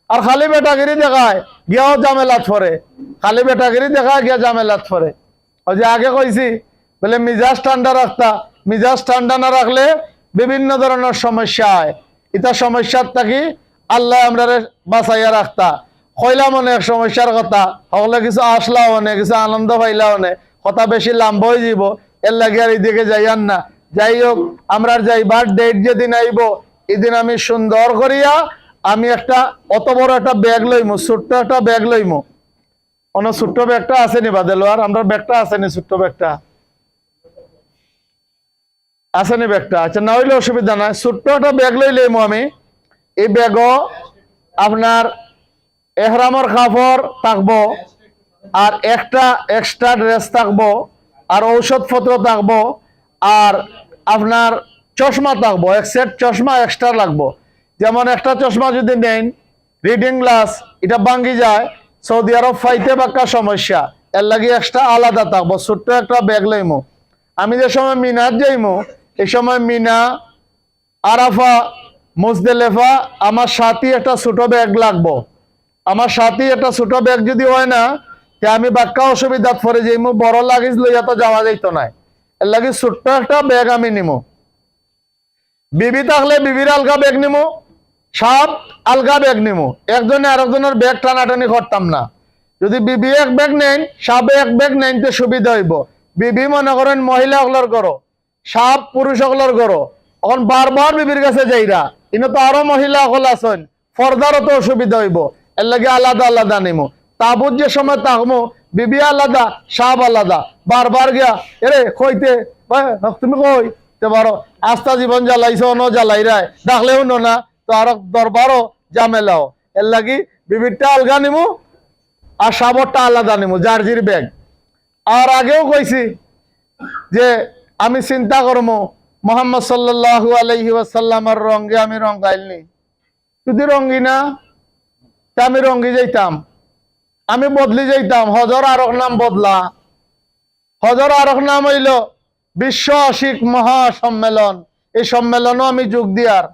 আর খালি বেটাগিরি দেখায় গিয়াও জামেলাত ফরে, খালি বেটাগিরি দেখায় গিয়া জামেলাত ফরে। ওই যে আগে কইছি বলে মিজাজ ঠান্ডা রাখতা, মিজাজ ঠান্ডা না রাখলে বিভিন্ন ধরনের সমস্যা হয়। এটা সমস্যার থাকি আল্লাহ আমরা বাঁচাইয়া রাখতা। কইলাম অনেক সমস্যার কথা, সকলে কিছু আসলাও অনেক, কিছু আনন্দ পাইলাও অনেক, কথা বেশি লাম্ব হয়ে যাব, এর লাগে আর এদিকে যাইয়ান না। যাই হোক, আমরা যাইবার ডেট যেদিন আইব এদিন আমি সুন্দর করিয়া আমি একটা অত বড় একটা ব্যাগ লইমু, ছোট্ট একটা ব্যাগ লইমু। অন্য ছোট্ট ব্যাগটা আসেনি বাদেলোয়ার, আমরা ব্যাগটা আসেনি, ছোট্ট ব্যাগটা আসেনি ব্যাগটা? আচ্ছা, না হইলে অসুবিধা নাই, ছোট্ট একটা ব্যাগ লই লইমু আমি। এই ব্যাগও আপনার এহরামর কাপড় থাকবো, আর একটা এক্সট্রা ড্রেস থাকবো, আর ঔষধপত্র থাকবো, আর আপনার চশমা থাকবো, এক সেট চশমা এক্সট্রা লাগবো। যেমন একটা চশমা যদি নেন রিডিং গ্লাস, এটা ভাঙ্গি যায়, সৌদি আরব ফাইতে বাক্কা সমস্যা, এর লাগে এক্সট্রা আলাদা থাকবো। ছোট্ট একটা ব্যাগ লইমু। আমি যে সময় মিনাত যাইমু, এই সময় মিনা, আরাফা, মুজদেলেফা আমার সাথে একটা ছোট ব্যাগ লাগবো। আমার সাথে একটা ছোট ব্যাগ যদি হয় না, আমি বাক্কা অসুবিধাত পরে যাইমু, বড় লাগেজ লইয়া তো যাওয়া যাইত না, এর লাগে ছোট্ট একটা ব্যাগ আমি নিমু। বিবি থাকলে বিবির আলগা ব্যাগ নিমু, সব আলগা ব্যাগ নিমু, একজনে আরেকজনের ব্যাগ টানাটানি করতাম না। যদি বিবি এক ব্যাগ নেন, সবে এক ব্যাগ নেন তো সুবিধা হইব। বিবি মনে করেন মহিলা সকলের করো, সব পুরুষ সকলের করো, এখন বারবার বিবির কাছে যাইরা, কিন্তু তো আরো মহিলা সকল আছেন, ফর্দারও তো অসুবিধা হইব, এর লাগে আলাদা আলাদা নিমু। তাবুত যে সময় থাকবো বিবি আলাদা, সব আলাদা, বারবার গিয়া এরে কইতে তুমি কই পারো, আস্থা জীবন জ্বালাইছ ন জ্বালাইরাই ডাকলেও না, তো আর দরবারও জামেলাও, এর লাগি বিবিরটা আলগা নিমু আর সাবরটা আলাদা নিমু, জার্জির ব্যাগ। আর আগেও কইছি যে আমি চিন্তা করবো মোহাম্মদ সাল্লাল্লাহু আলাইহি ওয়াসাল্লামের রঙে আমি রঙাইলনি, যদি রঙ্গি না আমি রঙ্গি যাইতাম, আমি বদলি যাইতাম। হজর আরক নাম বদলা, হজর আরক নাম হইল বিশ্ব আশিক মহা সম্মেলন। এই সম্মেলনও আমি যোগ দিয়ার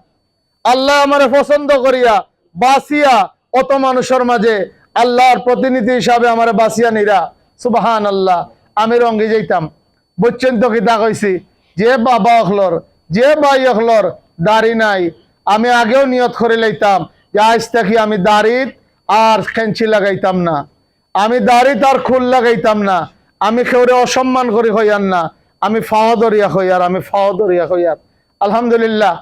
আল্লাহ আমারে পছন্দ করিয়া বাসিয়া অত মানুষের মাঝে আল্লাহর প্রতিনিধি হিসাবে আমার বাসিয়া নিরা, সুবহান আল্লাহ, আমি রঙ্গি যাইতাম। বুঝছেন তো কিতা কইছি? যে বাবা অখলর, যে ভাই অখলর দাড়ি নাই, আমি আগেও নিয়ত করে লইতাম যে আজ থেকে আমি দাড়িত আর খেঞ্চি লাগাইতাম না, আমি দাড়িত আর খুল লাগাইতাম না, আমি কেউরে অসম্মান করি হইয়ার না, আমি ফাওয়াদরিয়া হইয়ার, আমি ফাওয়াদরিয়া হইয়ার। আলহামদুলিল্লাহ,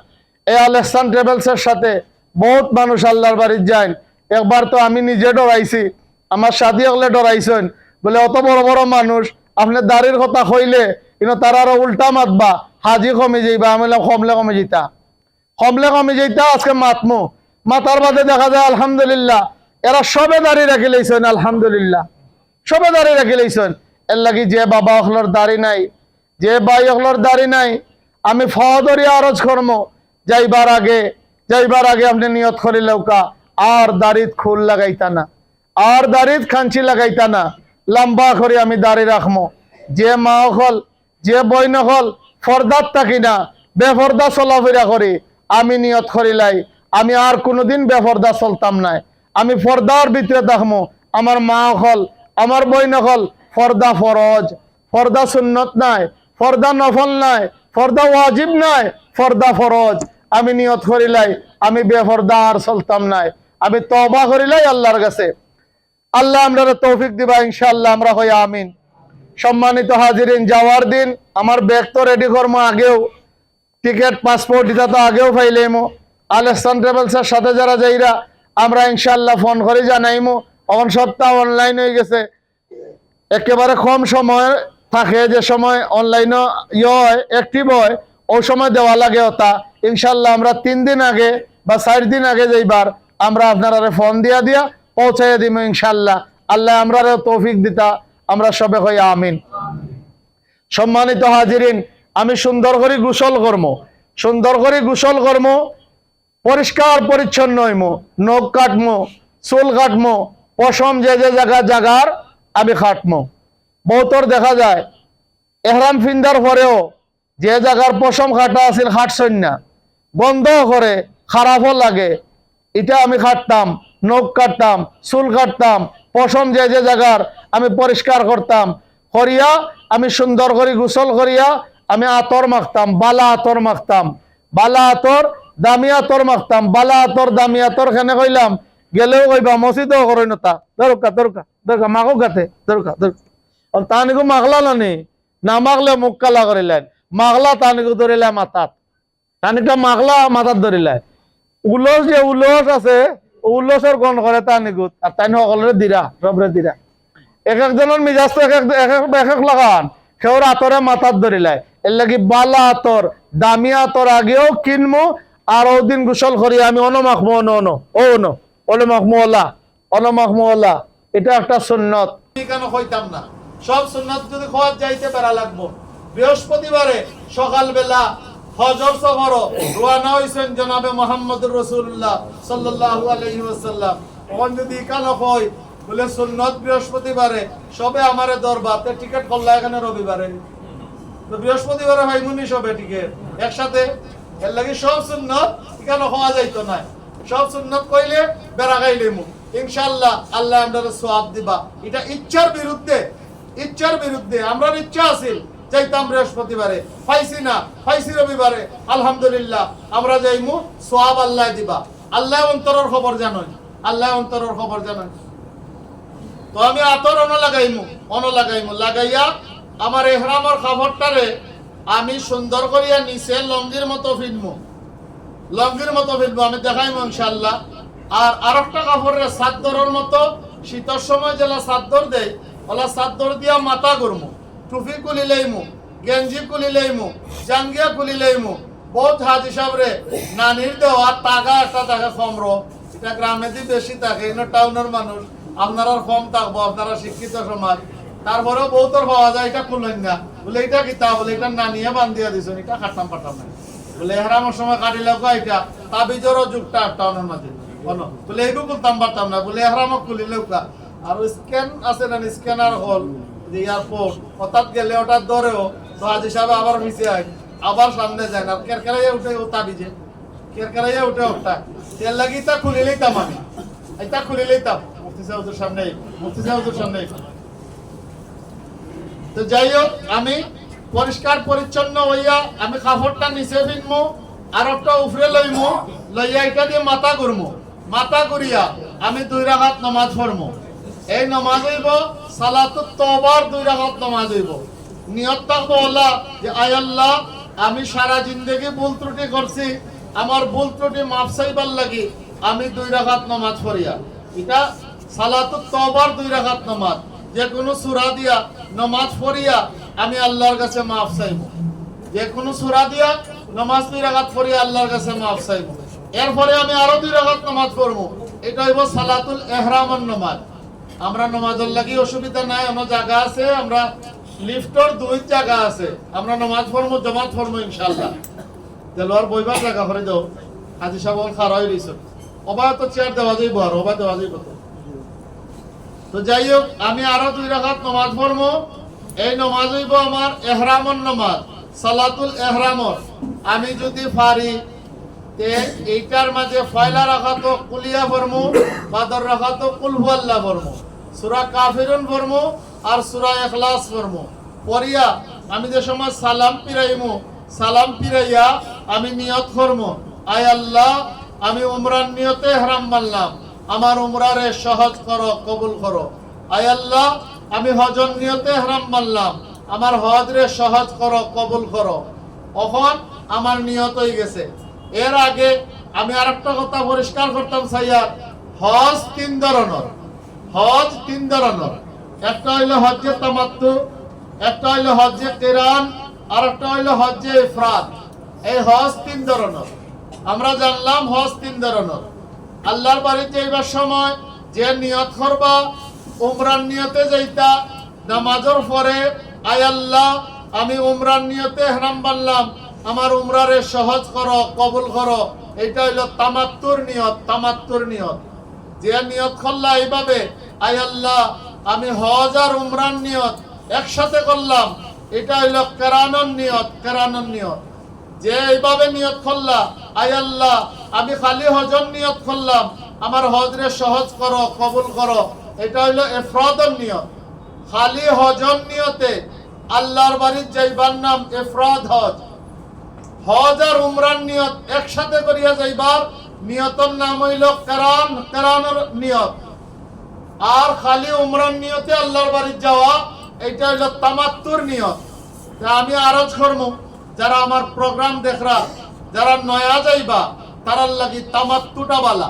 এই আল ইহসান ট্রাভেলসের সাথে বহুত মানুষ আল্লাহর বাড়ির যায়। একবার তো আমি নিজে ডরাইছি, আমার সাথী হলে ডরাইছেন, বলে অত বড় বড় মানুষ আপনার দাড়ির কথা কইলে কিন্তু তারা আরো উল্টা মাতবা, হাজি কমে যাইবা। আমি কমলে কমে যেতা, কমলে কমে যেতা, আজকে মাতমু। মাতার বাদে দেখা যায় আলহামদুলিল্লাহ এরা সবে দাঁড়িয়ে রাখি লইছেন, আলহামদুলিল্লাহ সবে দাঁড়িয়ে রাখি লইছেন। এর লাগি যে বাবা অখলর দাড়ি নাই, যে ভাই অখলর দাড়ি নাই, আমি ফদরি আরজ করমো যাইবার আগে আপনি নিয়ত করি লৌকা আর দাড়িত খুল লাগাইতা না, আর দাড়িত খাঞ্চি লাগাইতা না, লম্বা করে আমি দাড়ি রাখমো। যে মা অখল, যে বই নকল ফর্দার থাকি না, বেফর্দা চলাফেরা করি, আমি নিয়ত করিলাই আমি আর কোনোদিন বেফর্দা চলতাম নাই, আমি ফর্দার ভিতরে থাকমো। আমার মা অখল, আমার বই নকল ফর্দা ফরজ, ফর্দা সুন্নত নাই, ফর্দা নফল নাই, ফর্দা ওয়াজিব নাই, ফর্দা ফরজ। আমি নিয়ত করিলাই আমি বেফর্দা আর চলতাম নাই, আমি তওবা করিলাই আল্লাহর কাছে। আল্লাহ আমরা তৌফিক দিবা ইনশাআল্লাহ, আমরা হই আমিন। সম্মানিত হাজিরিন, যাওয়ার দিন আমার ব্যাগ তো রেডি করবো, আগেও টিকিট পাসপোর্ট এটা তো আগেও ফাইলেমো। আল ইহসান ট্রাভেলসের সাথে যারা যাইরা আমরা ইনশাআল্লাহ ফোন করে জানাইমো। এখন সপ্তাহ অনলাইন হয়ে গেছে, একেবারে কম সময় থাকে, যে সময় অনলাইন হয় অ্যাক্টিভ হয় ওই সময় দেওয়া লাগে ওটা। ইনশাআল্লাহ আমরা 3 দিন আগে বা 4 দিন আগে যাইবার আমরা আপনারা ফোন দিয়া পৌঁছাইয়া দিব ইনশাআল্লাহ। আল্লাহ আমরা তৌফিক দিতা, আমরা সবে হই আমিন। সম্মানিত হাজিরিন, আমি সুন্দর করে গোসল করমো, সুন্দর করে গোসল করমো, পরিষ্কার পরিচ্ছন্ন হইমো, নখ কাটমো, চুল কাটমো, পশম যে যে জায়গার আমি খাটমো। বহুতর দেখা যায় এহরাম ফিন্দার পরেও যে জায়গার পশম খাটা আছিল খাটছই না, গন্ধ করে, খারাপও লাগে। এটা আমি খাটতাম, নখ কাটতাম, চুল কাটতাম, পশম যে যে জায়গার আমি পরিষ্কার করতাম, করিয়া আমি সুন্দর করে গোসল করিয়া আমি আতর মাখতাম, বালা আতর মাখতাম, বালা আতর দামি আতর মাখতাম। বালা আতর দামি আতর খেনে কইলাম গেলেও কইবা মসজিদও করই নতা দরকা দরকা দরকা মাগো গাতে দরকা দরকা তানিকো মাগলা নানি, না মাগলে মুখ কালা করিলেন, মাগলা তানিকো ধরিলে মাথাত, তানিকটা মাগলা মাথাত ধরিলে। উলস যে উলস আছে, উলসের গণ করে তানিকুত, আর তানি সকলের দিরা সবরে দিরা। এক একজনের মিজাজ তো এক এক লাগান, সেওর আতরে মাথাত ধরিলাই। এর লাগি বালা আতর দামি আতর আগেও কিনমু, আর ওদিন গোসল করি আমি অনমাখমো অনমাখমো ওলা। এটা একটা সুন্নত। কেন কইতাম না, সব সুন্নত যদি খোয়া যাইতে পারা লাগবো। বৃহস্পতিবারে সকালবেলা হজর সফর রওনা হইছেন জনাবে মুহাম্মদুর রাসূলুল্লাহ সাল্লাল্লাহু আলাইহি ওয়াসাল্লাম। ওখান যদি কানো কই বলে সুন্নত বৃহস্পতিবারে সবে আমারে দরবাতে টিকিট করলা এখানে রবিবারে, তো বৃহস্পতিবারে ভাইমুনি সবে টিকিট একসাথে। এর লাগি সব সুন্নত কেন হওয়া যাইতো না, সব সুন্নত কইলে বেড়া গাইলেমু ইনশাআল্লাহ আল্লাহ আমাদের সওয়াব দিবা। এটা ইচ্ছার বিরুদ্ধে। আমরা ইচ্ছা আছিল যাইতাম বৃহস্পতিবারে, পাইছি না, পাইছি রবিবারে, আলহামদুলিল্লাহ আমরা যাইমু, সওয়াব আল্লাহ দিবা। আল্লাহ অন্তরের খবর জানেন, তো আমি আতর লাগাইয়া আমার ইহরামের কাপড়টারে আমি সুন্দর করিয়া নিচে লঙ্গির মতো ফিরমু, আমি দেখাইমু ইনশাআল্লাহ। আর আরেকটা কাপড়ের চাদরের মতো শীতের সময় যেলা চাদর দেয় ওলা চাদর দিয়া মাথা করমু, টুপি কুলি লইমু, গেঞ্জি কুলি লইমু, জাঙ্গিয়া কুলি লইমু। বহুত হাজি সাহেবরে নানির দেওয়া টাকা একটা থাকে কমর, এটা গ্রামে দি বেশি থাকে, টাউনের মানুষ আপনারা কম থাকবো, আপনারা শিক্ষিত সমাজ। তারপরেও বহুতর পাওয়া যায় এটা খুলেন না, বলে এটা কিতা, বলে এটা নানিয়ে বান্ধিয়া দিছেন, এটা খাটতাম পাঠাম না, বলে এহরামের সময় কাটিলে এটা তাবিজেরও যুগটা টাউনের মাঝে বলে এইটু খুলতাম পারতাম না, বলে এহরামও খুলিলে আর স্ক্যান আছে না, স্ক্যানার হল এয়ারপোর্ট হঠাৎ গেলে ওটার ধরেও তো হাজি সাহেব আবার মিশে আয়, আবার সামনে যায় না, কেরকেরাইয়া উঠে ও তাবিজে, কেরকেরাইয়া উঠে ওটা তেল লাগি তা খুলে লইতাম, আমি এটা খুলে লইতাম মুফতি সাহেবের সামনে। তো যাই হোক, আমি পরিষ্কার পরিচ্ছন্ন হইয়া আমি কাপড়টা নিচে ফিনমু, আর একটা উফরে লইমু, লইয়া এটা দিয়ে মাথা করিয়া আমি 2 রাকাত নামাজ পড়মু। এই নামাজ হইব সালাতুত তওবার 2 রাকাত নামাজ হইব। নিয়ত থাকবো আল্লাহ যে আয় আল্লাহ আমি সারা জিন্দেগি ভুল ত্রুটি করছি, আমার ভুল ত্রুটি মাফ চাইবার লাগি আমি 2 রাকাত নামাজ পড়িয়া, এটা সালাতুত তওবার 2 রাকাত নামাজ। যে কোনো সূরা দিয়া নামাজ পড়িয়া আমি আল্লাহর কাছে মাফ চাইব, যে কোনো সূরা দিয়া নামাজ 2 রাকাত পড়িয়া আল্লাহর কাছে মাফ চাইব। এরপরে আমি আরো 2 রাকাত নামাজ পড়বো, এটা হইব সালাতুল ইহরামের নামাজ। আমরা নামাজের লাগি অসুবিধা নাই, আমরা জায়গা আছে, আমরা লিফটর 2 জায়গা আছে, আমরা নামাজ পড়বো, জামাত পড়বো ইনশাআল্লাহ। দেলোয়ার বইবার জায়গা করে দাও, হাজি সাহেব খাড়া হয়ে রইছে, অবা তো চেয়ার দেওয়া যাইব, আর অবা দেওয়া যাইব। তো যাই হোক, আমি আরো 2 রাকাত নামাজ পড়বো। এই নামাজ হইব আমার ইহরামের নামাজ, সালাতুল ইহরামর। আমি যদি পারি এইটার মাঝে ফয়লা রাখাত কুলিয়া পড়মু, বাদর রাখাত কুল হুয়াল্লাহ পড়মু, সূরা কাফিরুন পড়মু, আর সূরা ইখলাস পড়মু। পড়িয়া আমি যে সময় সালাম পিরাইয়া আমি নিয়ত করমু, আয় আল্লাহ আমি উমরার নিয়তে ইহরাম মানলাম, আমার উমরারে সহজ করো, কবুল করো। আয় আল্লাহ আমি হজর নিয়তে ইহরাম মানলাম, আমার হজরে সহজ করো, কবুল করো। এখন আমার নিয়ত হয়ে গেছে। এর আগে আমি আরেকটা কথা পরিষ্কার করতাম সাইয়ার, হজ 3 ধরনের, একটা হইলো হজ্জে তামাত্তু, একটা হইলো হজ্জে কিরান, আর একটা হইলো হজ্জে ইফরাদ। এই হজ 3 ধরনের। আমরা জানলাম হজ 3 ধরনের। আল্লাহর বাড়িতে যাইবার সময় যে নিয়ত করবা, উমরার নিয়তে যাইতা, নামাজের পরে আয় আল্লাহ আমি উমরার নিয়তে ইহরাম বানলাম, আমার উমরারে সহজ করো, কবুল করো, এটা হইলো তামাত্তুর নিয়ত। যে নিয়ত করলা এইভাবে, আয় আল্লাহ আমি হজ আর উমরার নিয়ত একসাথে করলাম, এটা হইলো কেরানোর নিয়ত, কেরানোর নিয়ত। যে এইভাবে নিয়ত করলা, আয় আল্লাহ আমি খালি হজর নিয়ত করলাম, আমার হজরে সহজ করো, কবুল করো, এটা হইলো ইফরাদের নিয়ত। খালি হজর নিয়তে আল্লাহর বাড়ির যাইবার নাম ইফরাদ হজ। হজ আর উমরার নিয়ত একসাথে করিয়া যাইবার নিয়তের নাম হইল কেরান, কেরানের নিয়ত। আর খালি উমরার নিয়তে আল্লাহর বাড়ির যাওয়া, এটা হইল তামাত্তুর নিয়ত। আমি আরজ করবো, যারা আমার প্রোগ্রাম দেখরা, যারা নয়া যাইবা তারার লাগি তামাত্তুটা বালা,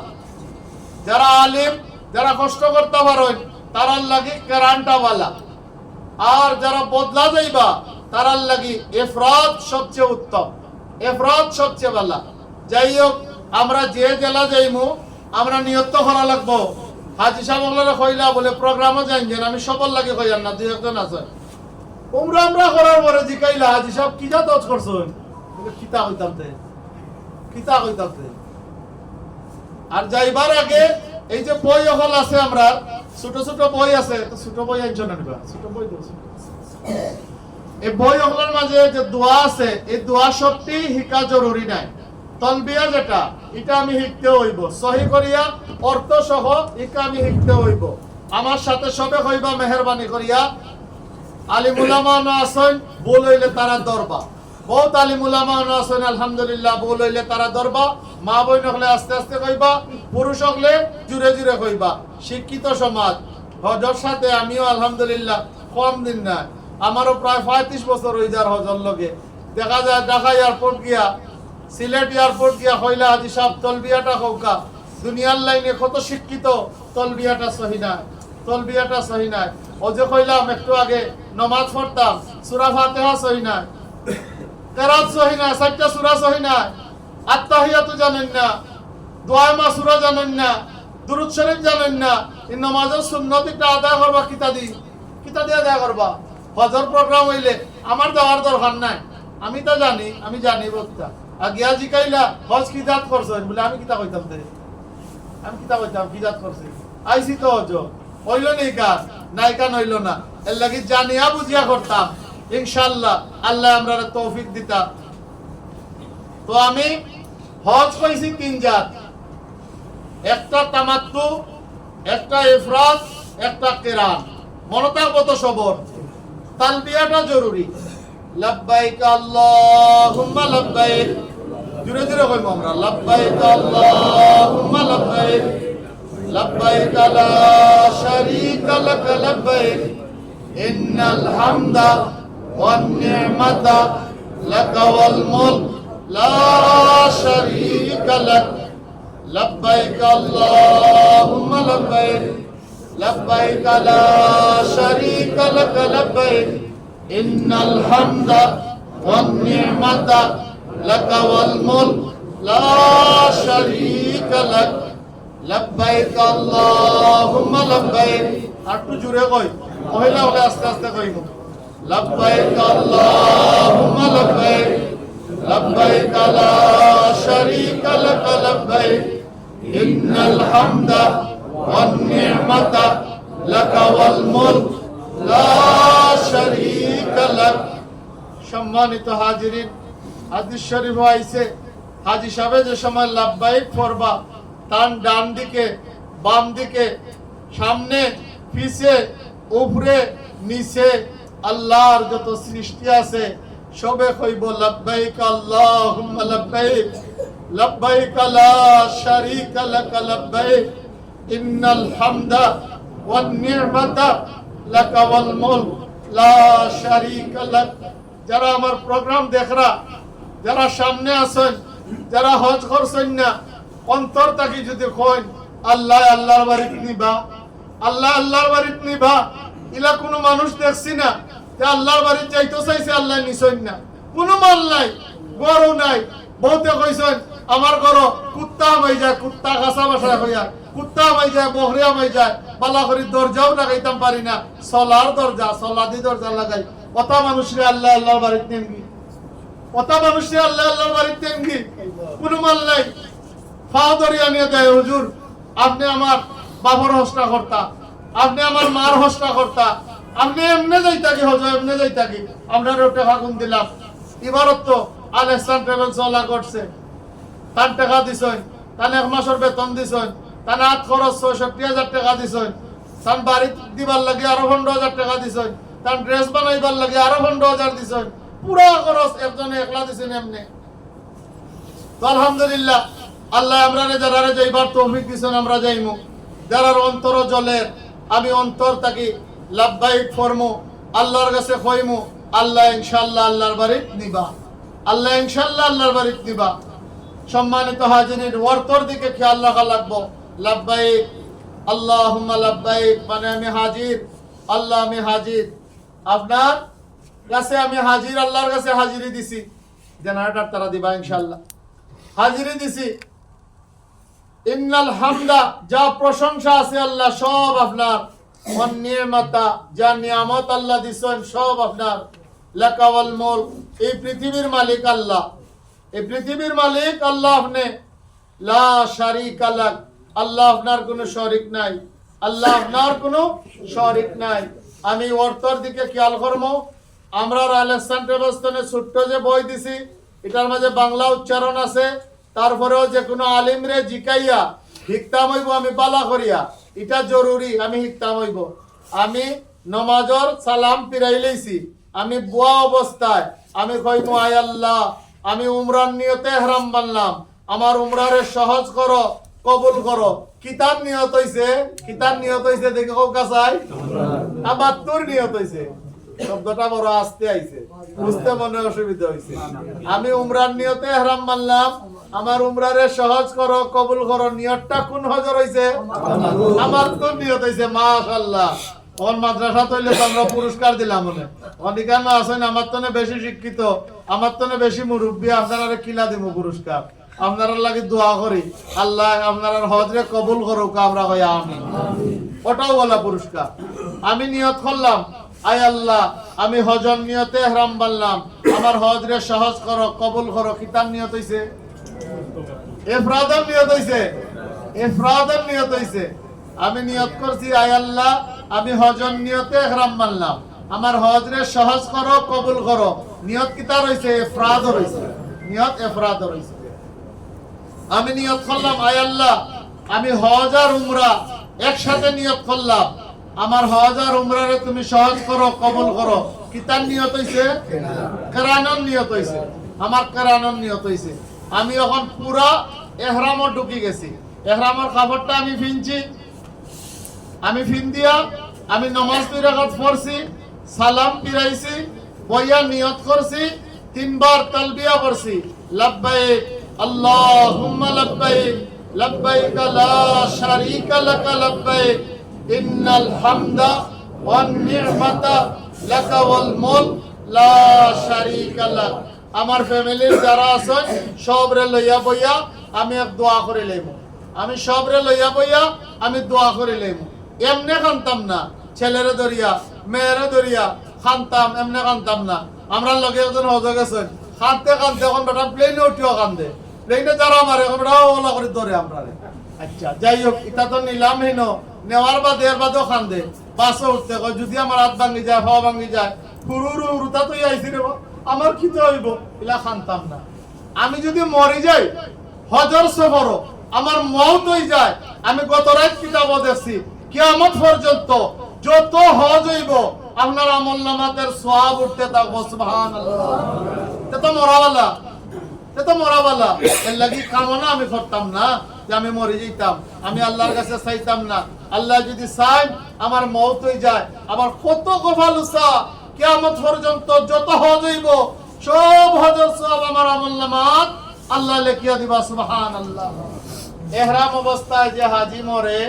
যারা আলিম, যারা কষ্ট করতে পারেন তারার লাগি কেরানটা বালা, আর যারা বদলা যাইবা তারার লাগি ইফরাদ সবচেয়ে উত্তম, ইফরাদ সবচেয়ে ভালো। যাই হোক, আমরা যে জেলা যাইমু আমরা নিয়ত করা লাগবো। হাজি সাহেব কইলা বলে প্রোগ্রামে যাইছেন, আমি সবল লাগে কইয়ার না, দুই একজন আছে উমরা আমরা করার পরে জিকাইলা হাজি সাহেব কি জাত হজ করছেন, কিতা কইতামতে, কিতা কইতামতে। আর যাইবার আগে এই যে বই হল আছে, আমরা ছোট ছোট বই আছে, ছোট বই আনছো না, ছোট বই এই বই হলের মাঝে যে দোয়া আছে, এই দোয়া সত্যি শিকা জরুরি নাই। তলবিয়া যেটা, এটা আমি শিখতে হইব, সহি করিয়া অর্থ সহ এটা আমি শিখতে হইব। আমার সাথে সবে হইবা মেহরবানি করিয়া। আলিম উলামা আছেন, বল হইলে তারা দরবা, বহুত আলিম উলামা আছেন আলহামদুলিল্লাহ, বল হইলে তারা দরবা। মা বইন হলে আস্তে আস্তে কইবা, পুরুষ হলে জুড়ে জুড়ে কইবা। শিক্ষিত সমাজ, হজর সাথে আমিও আলহামদুলিল্লাহ কম দিন না, আমারও প্রায় 35 বছর হয়ে যার হজর লগে। দেখা যায় ঢাকা এয়ারপোর্ট গিয়া, সিলেট এয়ারপোর্ট গিয়া কইলা হাজি সাহেব তলবিয়াটা কৌকা, দুনিয়ার লাইনে কত শিক্ষিত, তলবিয়াটা সহি না, তলবিয়াটা সহি না। ও যে কইলাম একটু আগে নমাজ পড়তাম, সূরা ফাতিহা সহি না, কেরাত সহি না, 4টা সূরা সহি না, আত্তাহিয়াতু জানেন না, দোয়া মাসুরা জানেন না, দুরূদ শরীফ জানেন না। এই নামাজের সুন্নত একটা আদায় করবা, কিতা দিয়ে আদায় করবা। হজর প্রোগ্রাম হইলে আমার যাওয়ার দরকার নাই, আমি তো জানি, আমি জানি বক্তা। আর গিয়া জিকাইলা হজ কি জাত করছেন বলে, আমি কিতা কইতাম তে, আমি কিতা কইতাম কি জাত করছি, আইসি তো হজ হইল নাইকা, নাইকা নইল না, এর লাগি জানিয়া বুঝিয়া করতাম। ইনশাআল্লাহ আল্লাহ আমরা তৌফিক দিতা। তো আমি হজ কইছি 3 জাত, একটা তামাত্তু, একটা ইফরাদ, একটা কিরান। মনে থাকবো তো সবর। তালবিয়াটা জরুরি, লাব্বাইক আল্লাহুম্মা লাব্বাইক, জোরে জোরে কইবো আমরা, লাব্বাইক আল্লাহুম্মা লাব্বাইক, লাব্বাইক লা শারীকা লাক লাব্বাইক, ইন্নাল হামদা ওয়ান নি'মাতা লাক ওয়াল মুলক লা শারীকা লাক, লাব্বাইক আল্লাহুম্মা লাব্বাইক, লাব্বাইক লা শারীকা লাক লাব্বাইক, ইন্নাল হামদা ওয়ান নি'মাতা লাক ওয়াল মুলক লা শারীকা লাক, লাব্বাইক আল্লাহুম্মা লাব্বাইক। একটু জোরে কই, পয়লা হলে আস্তে আস্তে কইব, লাব্বাইক আল্লাহুম্মা লাব্বাইক, লাব্বাইক লা শারীকা লাক লাব্বাইক, ইন্নাল হামদা ওয়ান নি'মাতা লাক ওয়াল মুলক লা শারীকা লাক। সম্মানিত হাজিরিন, হাদিস শরীফ আইছে, হাজি সাহেব যে সময় লাব্বাইক পড়বা, তার ডান দিকে, বাম দিকে, সামনে, পিছে, উপরে, নিচে আল্লাহর যত সৃষ্টি আছে সবে কইব লাব্বাইক আল্লাহুম্মা লাব্বাইক, লাব্বাইক লা শারীকা লাক লাব্বাইক, ইন্নাল হামদা ওয়ান নি'মাতা লাক ওয়াল মুলক লা শারীকা লাক। যারা আমার প্রোগ্রাম দেখরা, যারা সামনে আছেন, যারা হজ করছেন না, অন্তর থাকি যদি কইন আল্লাহ আল্লাহর বাড়িতে নিবা, আল্লাহ আল্লাহর বাড়িতে নিবা, ইলা কোনো মানুষ দেখছি না যে আল্লাহর বাড়িতে যাইতে চাইছে আল্লাহ নিছেন না, কোনো মাল নাই, গরু নাই। বহুতে কইছেন আমার ঘর কুত্তা মাই যায়, কুত্তা কাঁচা বাসা হইয়া কুত্তা মাই যায়, বহরিয়া মাই যায়, পালা করি দরজাও লাগাইতাম পারি না, সলার দরজা, সলাদি দরজা লাগাই। কত মানুষরে আল্লাহ আল্লাহর বাড়িতে নেনগি, কত মানুষরে আল্লাহ আল্লাহর বাড়িতে নেনগি, কোনো মাল নাই। ফাও দরিয়া নিয়ে দেয়, হুজুর আপনি আমার বাবার হস্তা করতা, আপনি আমার মার হস্তা করতা, আপনি এমনি যাইতা কি হজ এমনি যাইতা কি আমরা টাকা গুণ দিলাম। এবারত তো আলেকসান ট্রাভেলস ওলা করছে, তার টাকা দিছেন, তার 1 মাসের বেতন দিছেন, তার হাত খরচ ৬৬,০০০ টাকা দিছেন, তার বাড়ি দিবার লাগে আরো 15,০০০ টাকা দিছেন, তার ড্রেস বানাইবার লাগে আরো 15,০০০ দিছেন, পুরা খরচ একজনে একলা দিছেন এমনি। তো আলহামদুলিল্লাহ আল্লাহ আমরা যারা যাইবার তৌফিক দিছেন আমরা যাইমু। যারা অন্তর জলের আমি অন্তর থাকি লাব্বাইক ফরমু, আল্লাহর কাছে কইমু আল্লাহ ইনশাআল্লাহ আল্লাহর বাড়িত নিবা, আল্লাহ ইনশাআল্লাহ আল্লাহর বাড়িত নিবা। সম্মানিত হাজিরিন, অর্থর দিকে খেয়াল রাখা লাগবো। লাব্বাইক আল্লাহুম্মা লাব্বাইক মানে আমি হাজির, আল্লাহ আমি হাজির, আপনার কাছে আমি হাজির, আল্লাহর কাছে হাজিরি দিছি। জেনারেটর তারা দিবা ইনশাআল্লাহ, হাজিরি দিছি। ইন্নাল হামদা যা প্রশংসা আছে আল্লাহ সব আপনার, ওয়ান নিয়ামাতা যা নিয়ামত আল্লাহ দিছেন সব আপনার। লাকা ওয়াল মুলক এই পৃথিবীর মালিক আল্লাহ, এই পৃথিবীর মালিক আল্লাহ আপনি। লা শারিকা লাক আল্লাহ আপনার কোনো শরিক নাই, আল্লাহ আপনার কোনো শরিক নাই। আমি অর্থর দিকে খেয়াল করবো। আমরা আলেকসান ট্রাভেলসনে ছোট্ট যে বই দিছি এটার মাঝে বাংলা উচ্চারণ আছে, তারপরেও যে কোনো আলিমরে জিকাইয়া হিকতাম হইব আমি পালা করিয়া, এটা জরুরি আমি হিকতাম হইব। আমি নমাজর সালাম ফিরাই লইছি, আমি বুয়া অবস্থায় আমি কইমু আয় আল্লাহ আমি উমরার নিয়তে ইহরাম বানলাম, আমার উমরারে সহজ করো কবুল করো। কিতাব নিয়ত হইছে, কিতাব নিয়ত হইছে দেখে কোক কাছাই আমার তোর নিয়ত হইছে, শব্দটা বড় আস্তে আইছে, বুঝতে মনে অসুবিধা হইছে। আমি উমরার নিয়তে ইহরাম বানলাম, আমার উমরারে সহজ করো কবুল করো। নিয়তটা কোন হজর হইছে? আমার তোর নিয়ত হইছে। মাশাআল্লাহ, ওর মাদ্রাসা তৈলে তো আমরা পুরস্কার দিলাম মনে অধিকার না আছেন, আমার তো বেশি শিক্ষিত, আমার তো বেশি মুরব্বী, আপনারা কিলা দিব পুরস্কার। আপনারা লাগে দোয়া করি আল্লাহ আপনারা হজরে কবুল করুক, আমরা হই আমিন। ওটাও বলা পুরস্কার। আমি নিয়ত করলাম আয় আল্লাহ আমি হজর নিয়তে ইহরাম বানলাম, আমার হজরে সহজ করো কবুল করো। কিতাব নিয়ত হইছে, ইফরাদের নিয়ত হইছে, ইফরাদের নিয়ত হইছে। আমি নিয়ত করছি আয় আল্লাহ আমি হজর নিয়তে ইহরাম বানলাম, আমার হজরে সহজ করো কবুল করো। নিয়ত কিতার হইছে? ইফরাদ হইছে, নিয়ত ইফরাদ হইছে। আমি নিয়ত করলাম আয় আল্লাহ আমি হজ আর উমরা একসাথে নিয়ত করলাম, আমার হজ আর উমরারে তুমি সহজ করো কবুল করো। কিতার নিয়ত হইছে? কেরানন নিয়ত হইছে, আমার কেরানন নিয়ত হইছে। আমি এখন পুরা ইহরামও ঢুকি গেছি, ইহরামের কাপড়টা আমি ফিনছি, আমি ফিন দিয়া আমি নামাজ 2 রাকাত পড়ছি, সালাম ফিরাইছি, বইয়া নিয়ত করছি, 3 বার তালবিয়া পড়ছি। লাব্বাইক আল্লাহুম্মা লাব্বাইক লাব্বাইক লা শারীকা লাক লাব্বাইক ইন্নাল হামদা ওয়ান নি'মাতা লাকা ওয়াল মুলক লা শারীকা লাক। আমার ফ্যামিলির যারা আছেন সবরে লইয়া বইয়া আমি এক দোয়া করে লইব, আমি সবরে লইয়া বইয়া আমি দোয়া করে লইব। এমনে কানতাম না, ছেলেরে ধরিয়া মেয়েরে ধরিয়া খানতাম, এমনে কানতাম না। আমরা লগে একজন হজ গেছেন, কানতে কানতে এখন বেটা প্লেনে উঠিও কান্দে, প্লেনে যারা আমার এখন বেটা ওলা করে ধরে আমরা। আচ্ছা যাই হোক, এটা তো নিলাম হেন নেওয়ার বাদে এর বাদেও কান্দে। বাসে উঠতে কয় যদি আমার হাত ভাঙি যায় পাও ভাঙি যায় হুরুরু হুরুতা তুই আইসি রে আমার কি তো হইব, এলা কানতাম না। আমি যদি মরি যাই হজর সফর আমার মওত হই যায়, আমি গত রাত কিতাব দেখছি কিয়ামত পর্যন্ত যত হজ হইব আপনার আমলনামাতের সওয়াব উঠতে থাকবো। সুবহানাল্লাহ। এটা মরাবালা, এটা মরাবালা। এর লাগি কামনা আমি করতাম না যে আমি মরে যেতাম, আমি আল্লাহর কাছে চাইতাম না আল্লাহ যদি চাই আমার মওত হই যায়, আমার কত কপাল উসা কিয়ামত পর্যন্ত যত হজ হইব সব হজের সওয়াব আমার আমলনামাত আল্লাহ লিখিয়া দিবা। সুবহানাল্লাহ। ইহরাম অবস্থায় যে হাজি মরে,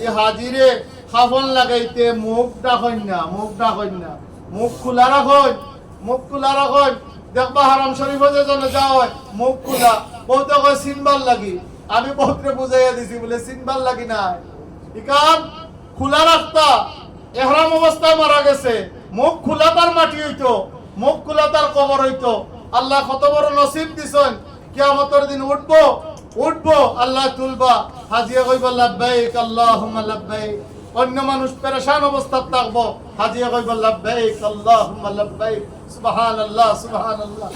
এই হাজিরে কাফন লাগাইতে মুখ ডাকইন না, মুখ ডাকইন না, মুখ খোলা রাখুন, মুখ খোলা রাখুন। দেখবা হারাম শরীফে যে জন্য যাও মুখ খোলা, বহুতে কয় সিনবার লাগি, আমি বহুতরে বুঝাইয়া দিছি বলে সিনবার লাগি না, ইকান খোলা রাখতা। ইহরাম অবস্থায় মারা গেছে, মুখ খোলা তার মাটি হইতো, মুখ খোলা তার কবর হইতো। আল্লাহ কত বড় নসিব দিছেন, কিয়ামতের দিন উঠবো, উঠবো আল্লাহ তুলবা, হাজিয়া কইব লাব্বাইক আল্লাহুম্মা লাব্বাইক। অন্য মানুষ পেরেশান অবস্থায় থাকবো, হাজিয়া কইব লাব্বাইক আল্লাহুম্মা লাব্বাইক, সুবহানাল্লাহ সুবহানাল্লাহ।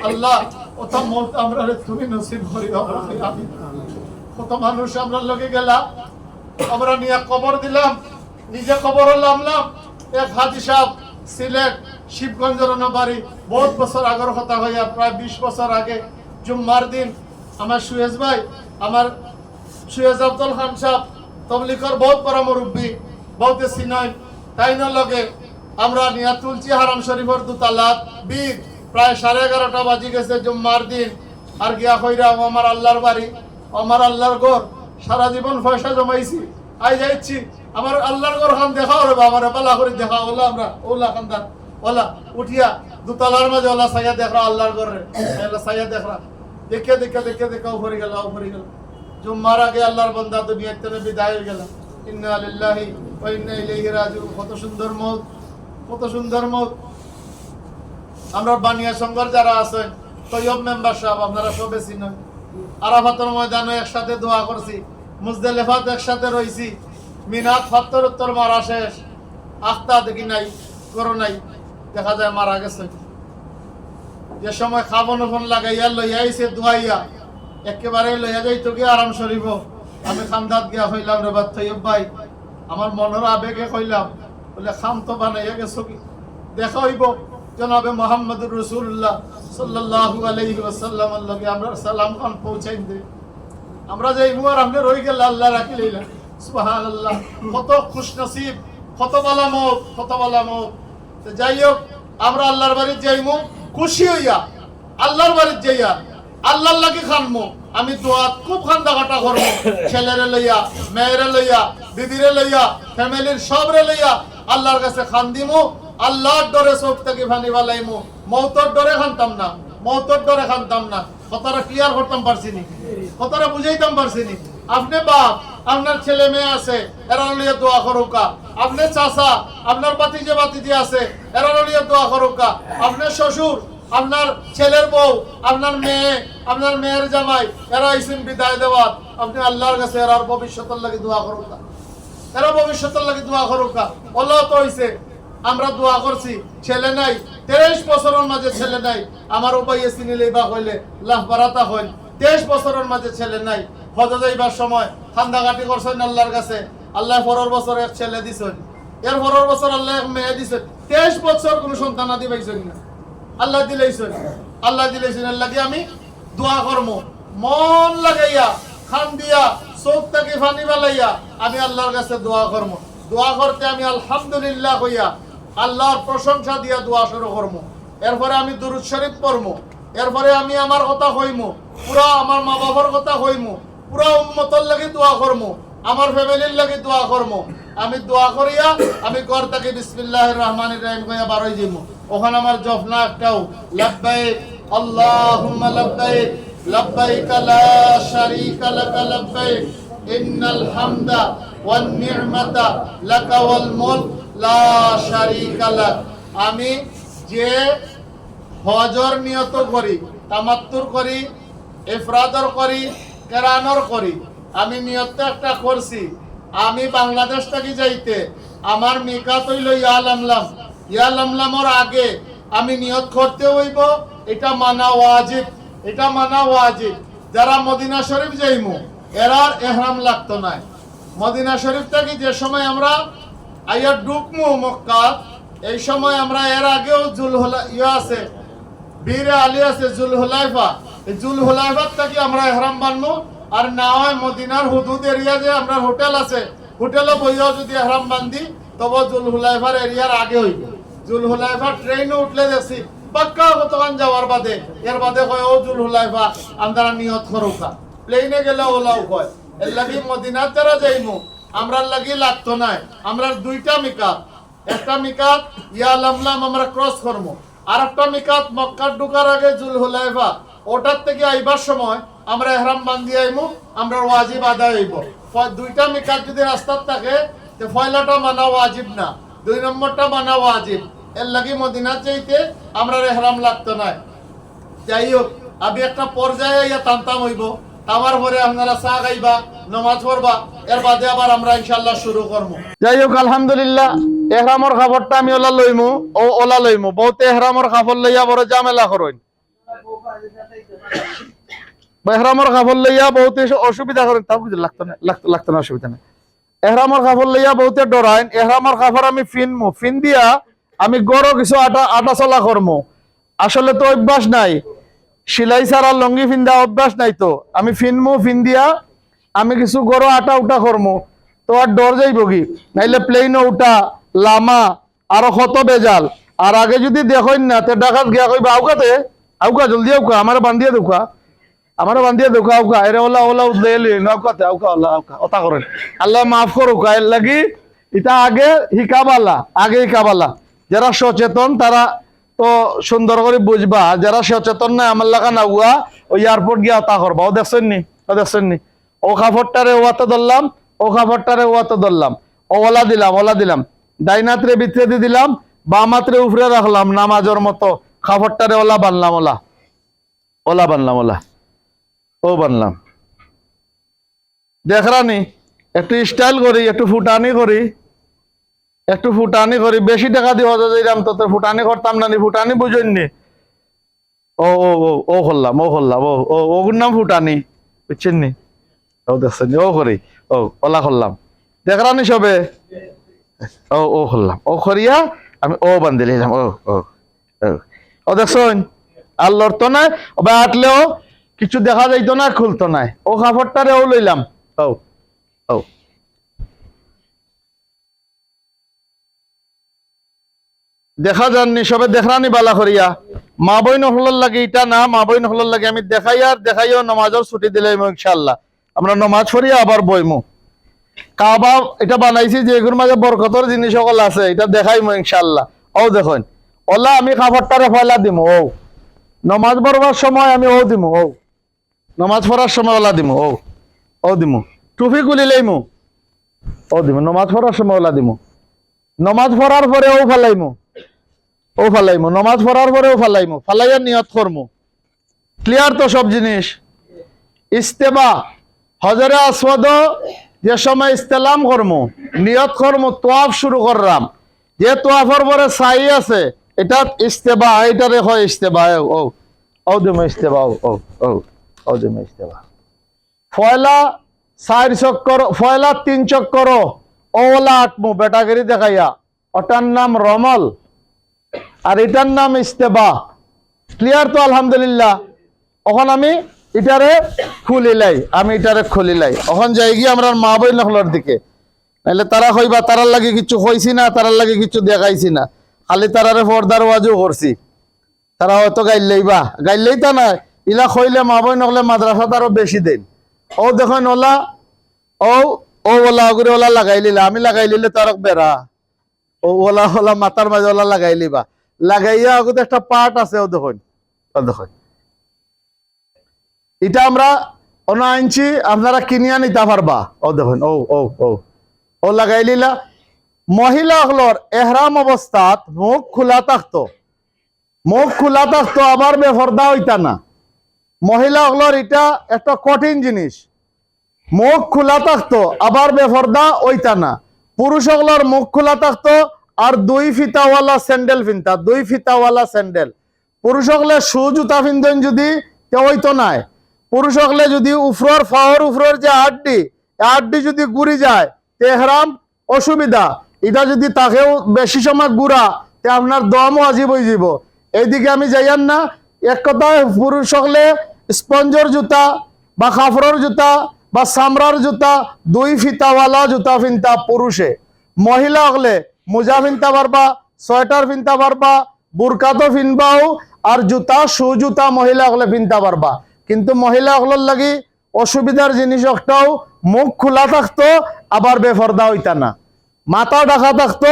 আল্লাহ ওটা মত আমরা তুমি নসিব করিও। আমিন। কত মানুষ আমরা লগে গেলাম, আমরা নিয়ে কবর দিলাম, নিজে কবর নামলাম। এক হাজি সাহেব সিলেট শিবগঞ্জের বাড়ি, বহুত বছর আগের কথা হইয়া, প্রায় 20 বছর আগে জুম্মার দিন আমার সুয়েজ ভাই, আমার সুয়েজ আব্দুল খান সাহেব তবলিগের বহুত বড় মুরব্বী, বহুতে সিনয়, তাই না লগে আমরা নিয়া তুলছি হারাম শরীফের দুতালাত বীর। প্রায় 11:30 বাজি গেছে জুম্মার দিন। আর গিয়া কইরা আমার আল্লাহর বাড়ি, আমার আল্লাহর ঘর, সারা জীবন পয়সা জমাইছি, আই যাইছি আমার আল্লাহর ঘর খান দেখাও রে বাবা, আমার পালা করে দেখা ওলা, আমরা ওলা খানদার ওলা উঠিয়া দুতলার মাঝে ওলা সাইয়া দেখরা আল্লাহর ঘরে, সাইয়া দেখরা দেখে দেখে দেখে দেখে উপরে গেল উপরে গেল। জুম্মার আগে আল্লাহর বান্দা দুনিয়া থেকে বিদায় হয়ে গেল। ইন্না লিল্লাহি ওয়া ইন্না ইলাইহি রাজিউন। কত সুন্দর মত, কত সুন্দর মত। আমরা বানিয়া সংঘর যারা আছেন, তৈয়ব মেম্বার সাহেব আপনারা সবে চিনেন। আরাফাতের ময়দানে একসাথে দোয়া করছি, মুজদালিফাত একসাথে রইছি, মিনাত ৭০ মারা শেষ, আখতা দেখি নাই, করো নাই, দেখা যায় মারা গেছে। যে সময় খাবন ফোন লাগাইয়া লইয়া আইছে দোয়াইয়া, একেবারে লইয়া যাইতো গিয়ে আরাম শরীফ। আমি খান্দাত গিয়া কইলাম রে বাদ তৈয়ব ভাই, আমার মনের আবেগে কইলাম, বলে খাম তো বানাইয়া গেছো কি, দেখা হইব জনাবে মুহাম্মদুর রাসূলুল্লাহ সাল্লাল্লাহু আলাইহি ওয়াসাল্লামের লগে আমরা সালাম খান পৌঁছাই দে। আমরা যে ইমুয়ার আমনে রই গেল, আল্লাহ রাখি লইলা। সুবহানাল্লাহ। কত খুশনসিব, কত ভালো মত, কত ভালো মত। যাই হোক, আমরা আল্লাহর বাড়ি যাইমু খুশি হইয়া, আল্লাহর বাড়ি যাইয়া আল্লাহর লাগি খানমু। আমি দোয়া খুব খান্দা কাটা করবো, ছেলেরে লইয়া, মেয়েরে লইয়া, দিদিরে লইয়া, ফ্যামিলির সবরে লইয়া আল্লাহর কাছে খান দিমু। আল্লাহর ডরে চোখ থেকে পানি বালাইমু। মৌতর ডরে খানতাম না, মৌতর ডরে খানতাম না। কথাটা ক্লিয়ার করতাম পারছি নি, কথাটা বুঝাইতাম পারছি নি। আপনি বাপ, আপনার ছেলে মেয়ে আছে, এরা লইয়া দোয়া করুকা। আপনি চাচা, আপনার বাতিজে বাতিজি আছে, এরা লইয়া দোয়া করুকা। আপনার শ্বশুর, আপনার ছেলের বউ, আপনার মেয়ে, আপনার মেয়ের জামাই, এরা আইসেন বিদায় দেওয়ার। আপনি আল্লাহর কাছে এরার ভবিষ্যতের লাগি দোয়া করুকা, এরা ভবিষ্যতের লাগি দোয়া করুকা। আল্লাহ তো হইছে, আমরা দোয়া করছি, ছেলে নাই, 23 বছরের মাঝে ছেলে নাই। আমার উপায় চিনিলে বা হইলে লাভ বাড়াতা হইল। 23 বছরের মাঝে ছেলে নাই। হজ যাইবার সময় খান্দাঘাটি করছেন আল্লাহর কাছে, আল্লাহ পরের বছর এক ছেলে দিছেন, এর পরের বছর আল্লাহ এক মেয়ে দিছেন। 23 বছর কোনো সন্তান আদি পাইছেন না, আল্লাহ দিলেইছেন, আল্লাহ দিলেইছেন। আল্লাহ কি আমি দোয়া করবো মন লাগাইয়া, খান দিয়া, চোখ থেকে পানি বালাইয়া আমি আল্লাহর কাছে দোয়া করবো। দোয়া করতে আমি আলহামদুলিল্লাহ কইয়া আল্লাহর প্রশংসা দিয়া দোয়া শুরু করবো। এরপরে আমি দুরূদ শরীফ পড়বো। এরপরে আমি আমার কথা কইমু, পুরা আমার মা বাবার কথা কইমু, পুরা উম্মতের লাগি দোয়া করবো, আমার ফ্যামিলির লাগি দোয়া করবো। আমি দোয়া করিয়া আমি ঘর থেকে বিসমিল্লাহির রহমানির রহিম কইয়া বারোই যাইমু। ওখানে আমার জফনা একটাও লাব্বাইক আল্লাহুম্মা লাব্বাইক লাব্বাইক লা শারীকা লাকা লাব্বাইক ইন্নাল হামদা ওয়ান নি'মাতা লাকা ওয়াল মুলক লা শারীকা লাক। আমি যে হজর নিয়ত করি, তামাত্তুর করি, ইফরাদর করি, কেরানর করি, আমি নিয়ত একটা করছি। আমি বাংলাদেশ থেকে যাইতে আমার মিকাত হইল ইয়ালামলাম। ইয়ালামলামর আগে আমি নিয়ত করতে হইব, এটা মানা ওয়াজিব, এটা মানা ওয়াজিব। যারা মদিনা শরীফ যাইমু এরার ইহরাম লাগতো না। মদিনা শরীফ থেকে যে সময় আমরা আইয়া ঢুকমু মক্কা, এই সময় আমরা এর আগেও আছে বীরে আলী আছে জুলহুলাইফা, এই জুলহুলাইফার থেকে আমরা ইহরাম বানমু। আর না হয় মদিনার হুদুদ এরিয়া যে আমরা হোটেল আছে, হোটেলে বইয়াও যদি ইহরাম বান্ধি তবে জুলহুলাইফার এরিয়ার আগে হইব। জুলহুলাইফার ট্রেনে উঠলে দেখছি পাক্কা কতক্ষণ যাওয়ার বাদে, এর বাদে কয় ও জুলহুলাইফা আমরা নিয়ত করুকা। প্লেনে গেলে ওলাও কয়। এর লাগি মদিনার যারা যাইমু আমরা লাগি লাগতো নাই। আমরা দুইটা মিকাত, একটা মিকাত ইয়ালামলাম আমরা ক্রস করবো, আর একটা মিকাত মক্কা ঢুকার আগে জুলহুলাইফা, ওটার থেকে আইবার সময় আমরা ইহরাম বান্ধি আইমু, আমরা ওয়াজিব আদায় হইব। দুইটা মিকাত যদি রাস্তার থাকে তো পয়লাটা মানা ওয়াজিব না, 2 নম্বরটা মানা ওয়াজিব। এর লাগি মদিনার যাইতে আমরা ইহরাম লাগতো না। যাই হোক, আমি একটা পর্যায়ে ইয়া টানতাম হইব, তামার পরে আপনারা চা খাইবা, নামাজ পড়বা, এর বাদে আবার আমরা ইনশাআল্লাহ শুরু করব। যাই হোক, আলহামদুলিল্লাহ, এহরামর কাপড়টা আমি ওলা লইমু, ওলা লইমু। বহুতে এহরামর কাপড় লইয়া বড় ঝামেলা করেন, এহরামর কাপড় লইয়া বহুতে অসুবিধা করেন। তাও কিছু লাগতো না, অসুবিধা নেই। এহরামর কাপড় লইয়া বহুতে ডরাইন। এহরামর কাপড় আমি ফিনমু, ফিন দিয়া আমি গড় কিছু আটা চলা করমু। আসলে তো অভ্যাস নাই, সিলাই ছাড়া লঙ্গি ফিন্দা অভ্যাস নাই। তো আমি ফিনমু, ফিন দিয়া আমি কিছু গড় আটা উঠা করমু। তো আর ডর যাইব কি, নাইলে প্লেন উঠা লামা আরো কত বেজাল। আর আগে যদি দেখেন না, তে ডাকাত গিয়া কইবা আউকাতে, আউকা জলদি আউকা, আমার বান্ধিয়া দুকা, আমার বান্ধিয়া দুকা, আউকা এরে ওলা ওলা উদলে আউকাতে, আউকা ওলা আউকা ওটা করেন। আল্লাহ মাফ করুক। এর লাগি এটা আগে হিকাবালা, আগে হিকাবালা। যারা সচেতন তারা তো সুন্দর করে বুঝবা, যারা সচেতন না আমার লাগা না উয়া ওই এয়ারপোর্ট গিয়া তা করবা। ও দেখছেন নি, ও দেখছেন নি, ও কাপড়টারে ওয়াতে ধরলাম, ও কাপড়টারে ওয়াতে ধরলাম, ও ওলা দিলাম, ওলা দিলাম, ডাইনাত্রে ভিতরে দিয়ে দিলাম, বামাত্রে উপরে রাখলাম, নামাজের মতো কাপড়টারে ওলা বানলাম, ওলা ওলা বানলাম, ওলা ও বানলাম। দেখরানি একটু স্টাইল করি, একটু ফুটানি করি, একটু ফুটানি করি। বেশি টাকা দিয়ে হজে যাইলাম তো ফুটানি করতাম না, ফুটানি বুঝেননি। ও ও ও ও করলাম, ও করলাম, ও ও ওগুর নাম ফুটানি, বুঝছেন নি? ও দেখছেন, ও করি, ও ওলা করলাম। দেখরানি সবে, ও ও করলাম, ও করিয়া আমি ও বান্ধি নিলাম, ও ও ও দেখছেন। আর লড়তো না, আটলেও কিছু দেখা যাইতো না, খুলতো না। ও কাপড়টারে ও লইলাম, ও ও দেখা যাননি সবে দেখরানি বালা করিয়া। মা বই নহলার লাগে এটা না, মা বই নহলার লাগে আমি দেখাই আর দেখাইও নামাজের ছুটি দিলাম ইনশাআল্লাহ। আমরা নামাজ পড়িয়া আবার বইমু। কাবা এটা বানাইছি যে এগুলোর মাঝে বরকতর জিনিস সকল আছে, এটা দেখাইমু ইনশাআল্লাহ। ও দেখুন, ওলা আমি কাপড়টারে ফয়লা দিমু, ও নামাজ পড়বার সময় আমি ও দিমু, ও নামাজ পড়ার সময় ওলা দিমু, ও ও দিমু। টুপি খুলি লইমু, ও দিমু। নামাজ পড়ার সময় ওলা দিমু, নামাজ পড়ার পরে ও ফালাইমু, ও ফালাইমু। নামাজ পড়ার পরেও ফালাইমু, ফালাইয়া নিয়ত করমু। ক্লিয়ার তো সব জিনিস? ইস্তেবা হজরে আসওয়াদ যে সময় ইস্তেলাম করমু, নিয়ত করমু, তোয়াফ শুরু করলাম। যে তোয়াফের পরে সাই আছে এটা ইস্তেবা, এটারে হয় ইস্তেবা। ও ও দিমু ইস্তেবা, ও ও ও ও দিমু ইস্তেবা। ফয়লা 4 চক্কর, ফয়লা 3 চক্কর ওলা আটমু বেটাগিরি দেখাইয়া, ওটার নাম রমল আর এটার নাম ইস্তেবা। ক্লিয়ার তো? আলহামদুলিল্লাহ। এখন আমি এটারে খুলিলাই, আমি এটারে খুলিলাই। এখন যাই গিয়ে আমরা মা বই নকলার দিকে, নাহলে তারা কইবা তারার লাগে কিছু কইছি না, তারার লাগে কিছু দেখাইছি না, খালি তারারে পর্দার ওয়াজও করছি। তারা হয়তো গাইলেই তা না, ইলা কইলে মা বই নকলে মাদ্রাসা আরো বেশি দেন। ও দেখুন ওলা, ও ও ওলা ওগুলো ওলা লাগাই লিলা, আমি লাগাই লিলে তার বেড়া, ও ওলা ওলা মাথার মাঝে ওলা লাগাই লিবা, লাগাইয়া ওগুলো একটা পার্ট আছে, ও দেখুন, ও দেখুন। এটা আমরা আনছি, আপনারা কিনিয়া নিতে পারবা। ও দেখুন, ও ও ও ও লাগাই লিলা। মহিলা হলর এহরাম অবস্থাত মুখ খোলা থাকতো, মুখ খোলা থাকতো, আবার বেফর্দা হইতা না। মহিলা হলর এটা একটা কঠিন জিনিস, মুখ খোলা থাকতো আবার বেফর্দা হইতা না। পুরুষ হলর মুখ খোলা থাকতো আর 2 ফিতাওয়ালা স্যান্ডেল ফিনতা, 2 ফিতাওয়ালা স্যান্ডেল। পুরুষ হলে শু জুতা ফিনতেন যদি কেউ হইতো নাই। পুরুষ হলে যদি উফরর ফাওয়ার উফরর যে আড্ডি যদি গুড়ি যায় তেহরাম অসুবিধা। এটা যদি তাকেও বেশি সময় গুড়া তে আপনার দমও আজিব হয়ে যাব। এইদিকে আমি যাইয়ান না। এক কথায় পুরুষ হলে স্পঞ্জর জুতা বা কাপড়ের জুতা বা চামড়ার জুতা, 2 ফিতাওয়ালা জুতা ফিনতা পুরুষে। মহিলা হলে মোজা ফিনতে পারবা, সোয়েটার ফিনতে পারবা, বুরকা তো ফিনবাও, আর জুতা শু জুতা মহিলা হলে ফিনতে পারবা। কিন্তু মহিলা হলর লাগি অসুবিধার জিনিস একটাও, মুখ খোলা থাকতো আবার বেফর্দা হইতা না, মাথা ঢাকা থাকতো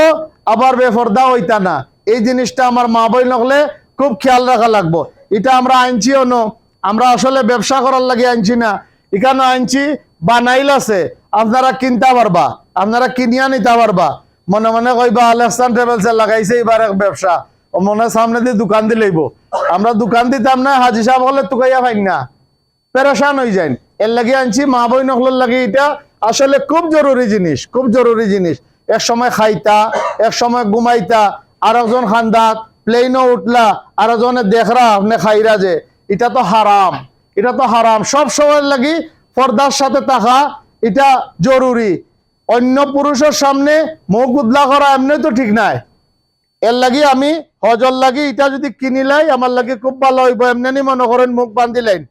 আবার বেফর্দা হইতা না। এই জিনিসটা আমার মা বই নকলে খুব খেয়াল রাখা লাগবো। এটা আমরা আনছিও ন, আমরা আসলে ব্যবসা করার লাগে আনছি না, এখানে আনছি বানাইল আছে, আপনারা কিনতে পারবা, আপনারা কিনিয়া নিতে পারবা। মনে মনে কইবা আলেকসান ট্রাভেলসে লাগাইছে এবার এক ব্যবসা, ও মনে সামনে দিয়ে দোকান দিলেইব। আমরা দোকান দিতাম না, হাজি সাহেব হলে তুকাইয়া পাই না, পেরেশান হয়ে যায়। এর লাগি আনছি মা বই নকলের লাগি, এটা আসলে খুব জরুরি জিনিস, খুব জরুরি জিনিস। এক সময় খাইতা, এক সময় ঘুমাইতা, আর একজন খান্দাত প্লেনও উঠলা, আর একজনে দেখরা আপনি খাইরা যে, এটা তো হারাম, এটা তো হারাম। সব সময় লাগি পর্দার সাথে থাকা এটা জরুরি। অন্য পুরুষের সামনে মুখ উদলা করা এমনি তো ঠিক নাই। এর লাগি আমি হজর লাগি এটা যদি কিনিলাই আমার লাগে খুব ভালো হইব। এমনি মনে করেন মুখ বান্ধিলেন,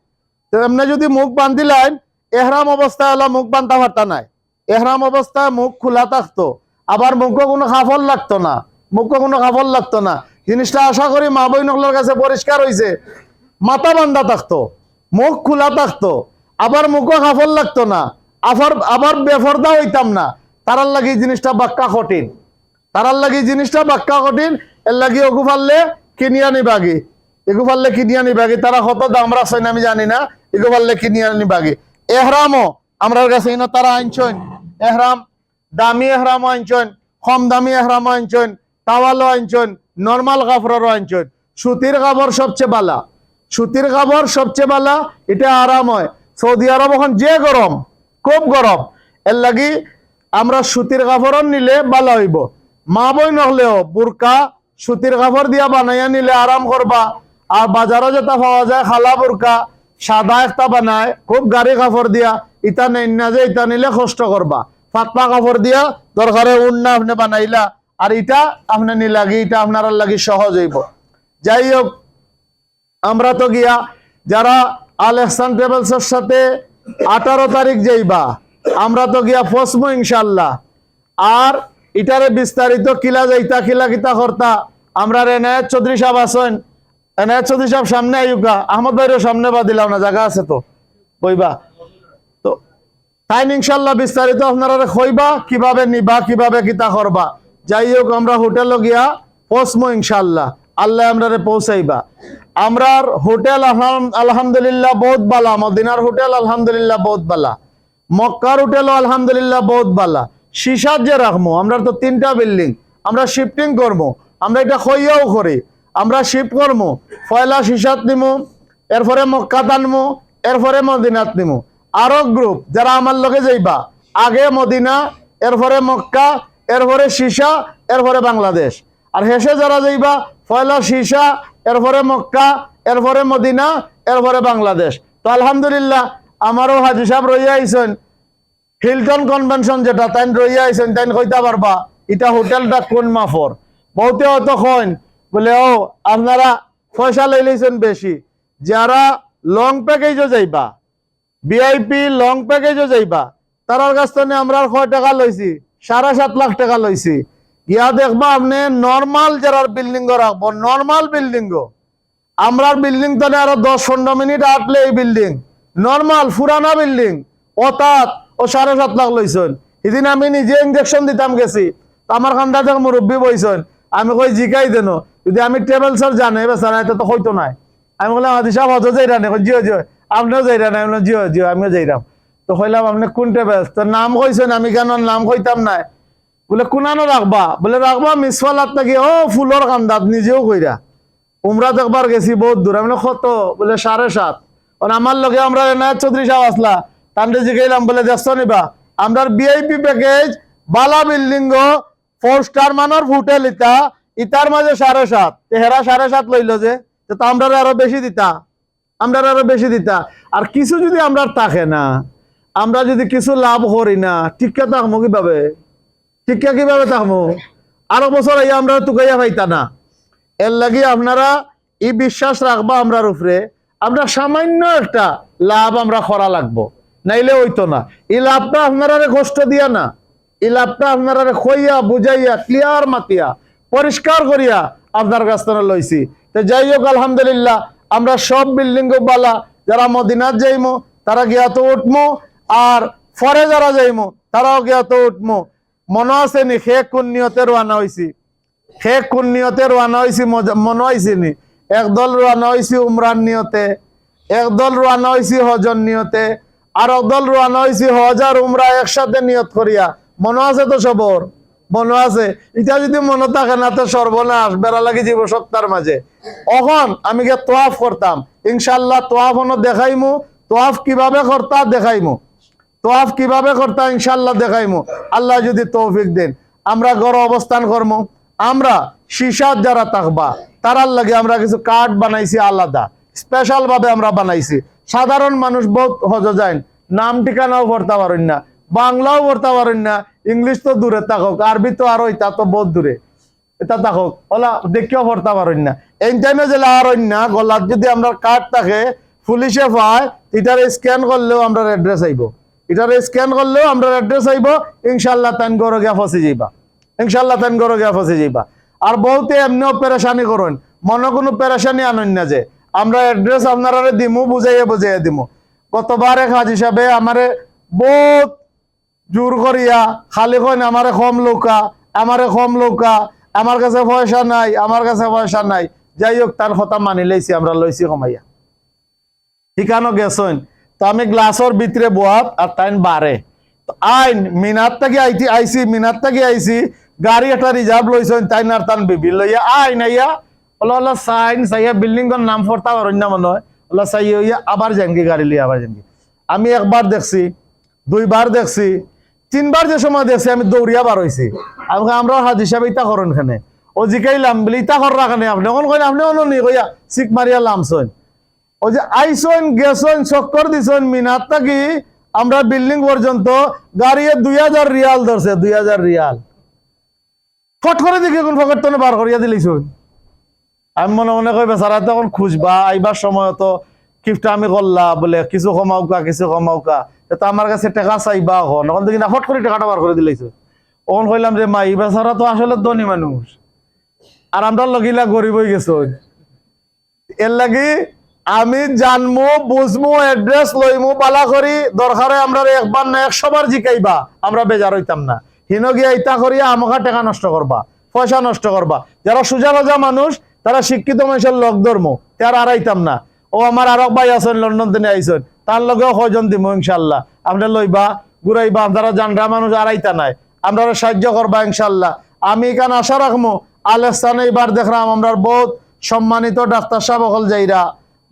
তো এমনি যদি মুখ বান্ধিলেন এহরাম অবস্থায় হলো মুখ বান্ধা পারতা নাই। এহরাম অবস্থায় মুখ খোলা থাকতো, আবার মুখে কোনো খাফল লাগতো না, মুখে কোনো খাফল লাগতো না। জিনিসটা আশা করি মা বই নকলের কাছে পরিষ্কার হয়েছে। মাথা বান্ধা থাকতো, মুখ খোলা থাকতো, আবার মুখে খাফল লাগতো না, আবার বেফর্দা হইতাম না। তারার লাগি জিনিসটা বাক্কা কঠিন, তারার লাগি জিনিসটা বাক্কা কঠিন। এর লাগি ওগু ফাললে কিনিয়া নিবাগি, এগু ফাললে কিনিয়া নিবাগি। তারা কত দাম রাখছেন আমি জানি না, এগু ফাললে কিনিয়া নিবাগি। এহরামও আমরার কাছে তারা আনছেন, এহরাম দামি এহরামও আনছেন, কম দামি এহরামও আনছেন, টাওয়ালও আনছেন, নর্মাল কাপড়েরও আনছেন। সুতির কাপড় সবচেয়ে বালা, সুতির কাপড় সবচেয়ে বালা, এটা আরাম হয়। সৌদি আরব এখন যে গরম, খুব গরম, এর লাগি আমরা সুতির কাপড় নিলে ভালো হইব। মা বই নহলেও বুরকা সুতির কাপড় দিয়া বানাইয়া নিলে আরাম করবা। আর বাজারে যেটা পাওয়া যায় খালা বুরকা সাদা একটা বানায় খুব গাড়ি কাপড় দিয়া, ইটা নেই না যে ইটা নিলে কষ্ট করবা। ফাতপা কাপড় দিয়া দরকারে উন্না আপনি বানাইলা, আর ইটা আপনি নিলাগি, ইটা আপনার লাগি সহজ হইব। যাই হোক, আমরা তো গিয়া যারা আল এহসান ট্রাভেলসের সাথে 18 তারিখ যাইবা, আমরা তো গিয়া ফসমো ইনশাল্লাহ। আর ইটারে বিস্তারিত কিলা যাইতা কিলা কিতা করতা আমরা এনায়েত চৌধুরী সাহেব আছেন, এনায়েত চৌধুরী সাহেব সামনে আইউকা, আহমদ ভাইয়ের সামনে বা দিলাম না, জায়গা আছে তো বইবা। তো তাই ইনশাল্লাহ বিস্তারিত আপনারা কইবা কিভাবে নিবা কিভাবে কিতা করবা। যাই হোক, আমরা হোটেল গিয়া পৌঁছমো ইনশাল্লাহ, আল্লাহ আমরা পৌঁছাইবা। আমরার হোটেল আলহামদুলিল্লাহ বহুত বালা, মদিনার হোটেল আলহামদুলিল্লাহ বহুত বালা, মক্কার হোটেলও আলহামদুলিল্লাহ বহুত বালা। শিশার যে রাখবো, আমরা তো 3টা বিল্ডিং আমরা শিফটিং করবো, আমরা এটা খইয়াও করি, আমরা শিফট করবো। পয়লা শিশাত নিমু, এরপরে মক্কাত আনমু, এরপরে মদিনাত নিমু। আরো গ্রুপ যারা আমার লগে যাইবা, আগে মদিনা, এরপরে মক্কা, এরপরে শিশা, এরপরে বাংলাদেশ। আর হেসে যারা যাইবা পয়লা শিশা, এরপরে মক্কা, এরপরে মদিনা, এরপরে বাংলাদেশ। তো আলহামদুলিল্লাহ আমারও হাজি সাহেব রইয়া আইছেন হিলটন কনভেনশন, যেটা তাই রইয়া আইছেন, তাই কইতা পারবা এটা হোটেলটা কোন মাফর। বহুতে হয়তো কইন বলে ও আপনারা পয়সা লই লইছেন বেশি। যারা লং প্যাকেজও যাইবা, ভিআইপি লং প্যাকেজও যাইবা, তারার কাছ থেকে আমরা কয় টাকা লইছি, 7.5 লাখ টাকা লইছি। ইয়া দেখবা আপনি নর্মাল যারা বিল্ডিং রাখবো, নর্মাল বিল্ডিং আমরার বিল্ডিং তো আরো 10-15 মিনিট আটলে এই বিল্ডিং নর্মাল পুরানা বিল্ডিং, অতাত ও 7.5 লাখ লইছেন। এদিন আমি নিজে ইঞ্জেকশন দিতাম গেছি, আমার খান্দা থেকে মুরব্বী বইছেন, আমি কই জিকাই দেন যদি আমি ট্রাভেলসর জানে বেচারা এটা তো হইতো নাই। আমি বললাম হাজি সাহেব হজও যাই রানে, জিও জিও আপনিও যাই রান, আমি বললাম জিও জিও আমিও যাইরাম। তো কইলাম আপনি কোন ট্রাভেলস, তোর নাম কইছেন, আমি কেন নাম কইতাম নাই। বলে কোনানো রাখবা, বলে রাখবা মিসফালাত নাকি, ও ফুলর কান্দাত নিজেও কইরা উমরাত একবার গেছি বহুত দূর। আমি কত, বলে 7.5। আমার লগে আমরা এনায়েত চৌধুরী সাহেব আসলা, তান্ডে জিগাইলাম বলে দেখছো নিবা আমরা ভিআইপি প্যাকেজ বালা বিল্ডিং 4 স্টার মানের হোটেল, ইটা ইটার মাঝে 7.5, হেরা 7.5 লইল যে, তো আমরা আরো বেশি দিতা, আমরা আরো বেশি দিতা। আর কিছু যদি আমরা থাকে না, আমরা যদি কিছু লাভ করি না, টিকা থাকবো কিভাবে, টিকা কিভাবে থাকবো? আরো বছর আইয়া আমরা টুকাইয়া পাইতা না। এর লাগি আপনারা এই বিশ্বাস রাখবা আমরার উপরে, আমরা সামান্য একটা লাভ আমরা করা লাগবো, নাইলে হইতো না। এই লাভটা আপনারা কষ্ট দিয়া না, এই লাভটা আপনারা খইয়া বুঝাইয়া ক্লিয়ার মাতিয়া পরিষ্কার করিয়া আপনার কাছ থেকে লইছি। তো যাই হোক আলহামদুলিল্লাহ আমরা সব বিল্ডিং বালা, যারা মদিনাত যাইমো তারা গিয়া তো উঠমো, আর ফরে যারা যাইমো তারাও গিয়া তো উঠমো। মনে আছে নি শেখ কোন নিয়তে রওনা হইছি, শেখ কোন নিয়তে রওনা হইছি মনে হইছে নি? একদল রওনা হইছি উমরান নিয়তে, একদল রওনা হইছি হজর নিয়তে, আর একদল রওনা হইছি হজ আর উমরা একসাথে নিয়ত করিয়া। মনে আছে তো সবর? মনে আছে? এটা যদি মনে থাকে না তো সর্বনাশ, বেড়া লাগি জীব সপ্তাহের মাঝে। এখন আমি গিয়ে তোয়াফ করতাম, ইনশাল্লাহ তোয়াফ দেখাইমু, তোয়াফ কিভাবে করতা দেখাইমু, তোয়াফ কিভাবে করতা ইনশাল্লাহ দেখাইমু, আল্লাহ যদি তৌফিক দেন। আমরা ঘর অবস্থান করবো, আমরা শিশাত যারা থাকবা তারার লাগে আমরা কিছু কার্ড বানাইছি আলাদা, স্পেশাল ভাবে আমরা বানাইছি। সাধারণ মানুষ বহুত হজ যায়, নাম ঠিকানাও পড়তে পারেন না, বাংলাও পড়তে পারেন না, ইংলিশ তো দূরে থাকুক, আরবি তো আরো এটা তো বহুত দূরে, এটা থাকুক ওলা দেখিও পড়তে পারেন না। এই টাইমে যে লাগারেন না গলার যদি আমরা কার্ড থাকে পুলিশে পায়, এটার স্ক্যান করলেও আমরা অ্যাড্রেস আইব, এটার স্ক্যান করলেও আমরা অ্যাড্রেস আইব। ইনশাল্লাহ তান গরো গিয়া ফসে যাইবা, ইনশাল্লাহ তান গরো গিয়া ফসে যাইবা। আর বহুতে এমনিও পেরেশানি করুন, মনে কোনো পেরেশানি আনুন না যে আমরা অ্যাড্রেস আপনারা দিমু, বুঝাইয়া বুঝাইয়া দিমু। গতবার এক হাজ হিসাবে আমারে বহুত জোর করিয়া খালি কইন আমারে কম লৌকা, আমারে কম লৌকা, আমার কাছে পয়সা নাই, আমার কাছে পয়সা নাই। যাই হোক তার কথা মানি লইছি, আমরা লইছি কমাইয়া ঠিকানো গেছেন। তো আমি গ্লাসের ভিতরে বোয়াত আর তাইন বারে আইন মিনার থেকে আইছি, মিনার থেকে আইছি, গাড়ি একটা রিজার্ভ লইছেন তাই না, তান বিবি লইয়া আইন আইয়া ওলা ওলা সাইন সাইয়া বিল্ডিং এর নাম পড়তা পারেন না মনে হয়, ওলা সাই হইয়া আবার যানকি গাড়ি লিয়ে আবার যানকি। আমি একবার দেখছি, দুইবার দেখছি, তিনবার যে সময় দেখছি আমি দৌড়িয়া বার হইছি। আমরা হাজ হিসাবে ইতা করেন খানে ও জিকাইলাম বলে ইতা কর রাখানে আপনি কোন কইন আপনি অননি কইয়া সিক মারিয়া লামছেন। ও যে আইসন গেছেন চক্কর দিছেন মিনার থাকি আমরা বিল্ডিং পর্যন্ত গাড়ি 2000 রিয়াল ধরছে, 2000 রিয়াল ফট করে দেখি কোন পকেট তনে বার করিয়া দিলিছুন। আমি মনে মনে কই বেচারা তখন খুঁজবা আইবার সময় তো কিফটা আমি করলা বলে কিছু কমাউকা কিছু কমাউকা, তো আমার কাছে টাকা চাইবা এখন তখন দেখি না ফট করে টাকাটা বার করে দিলাইছো। তখন কইলাম যে মা এই বেচারা তো আসলে ধনী মানুষ আর আমরা লগিলা গরিব হয়ে গেছো, এর লাগি আমি জানমু বুঝমু অ্যাড্রেস লইমু পালা করি, দরকারে আমরা একবার না 100 বার জিকাইবা আমরা বেজার হইতাম না। হিন গিয়া ইতা করিয়া আমাকে টাকা নষ্ট করবা, পয়সা নষ্ট করবা। যারা সুজা রাজা মানুষ তারা শিক্ষিত মানুষের লগ ধর্ম তার আড়াইতাম না। ও আমার আর ভাই আছেন লন্ডন থেকে আইসেন, তার লগেও কয়জন দিব ইনশাল্লাহ, আমরা লইবা ঘুরাইবা, আপনারা জানরা মানুষ আড়াইতা নাই, আমরা সাহায্য করবা ইনশাল্লাহ। আমি এখানে আশা রাখবো আলেস্তানে এবার দেখলাম আমরা বহুত সম্মানিত ডাক্তার সাহেব অকল যাইরা,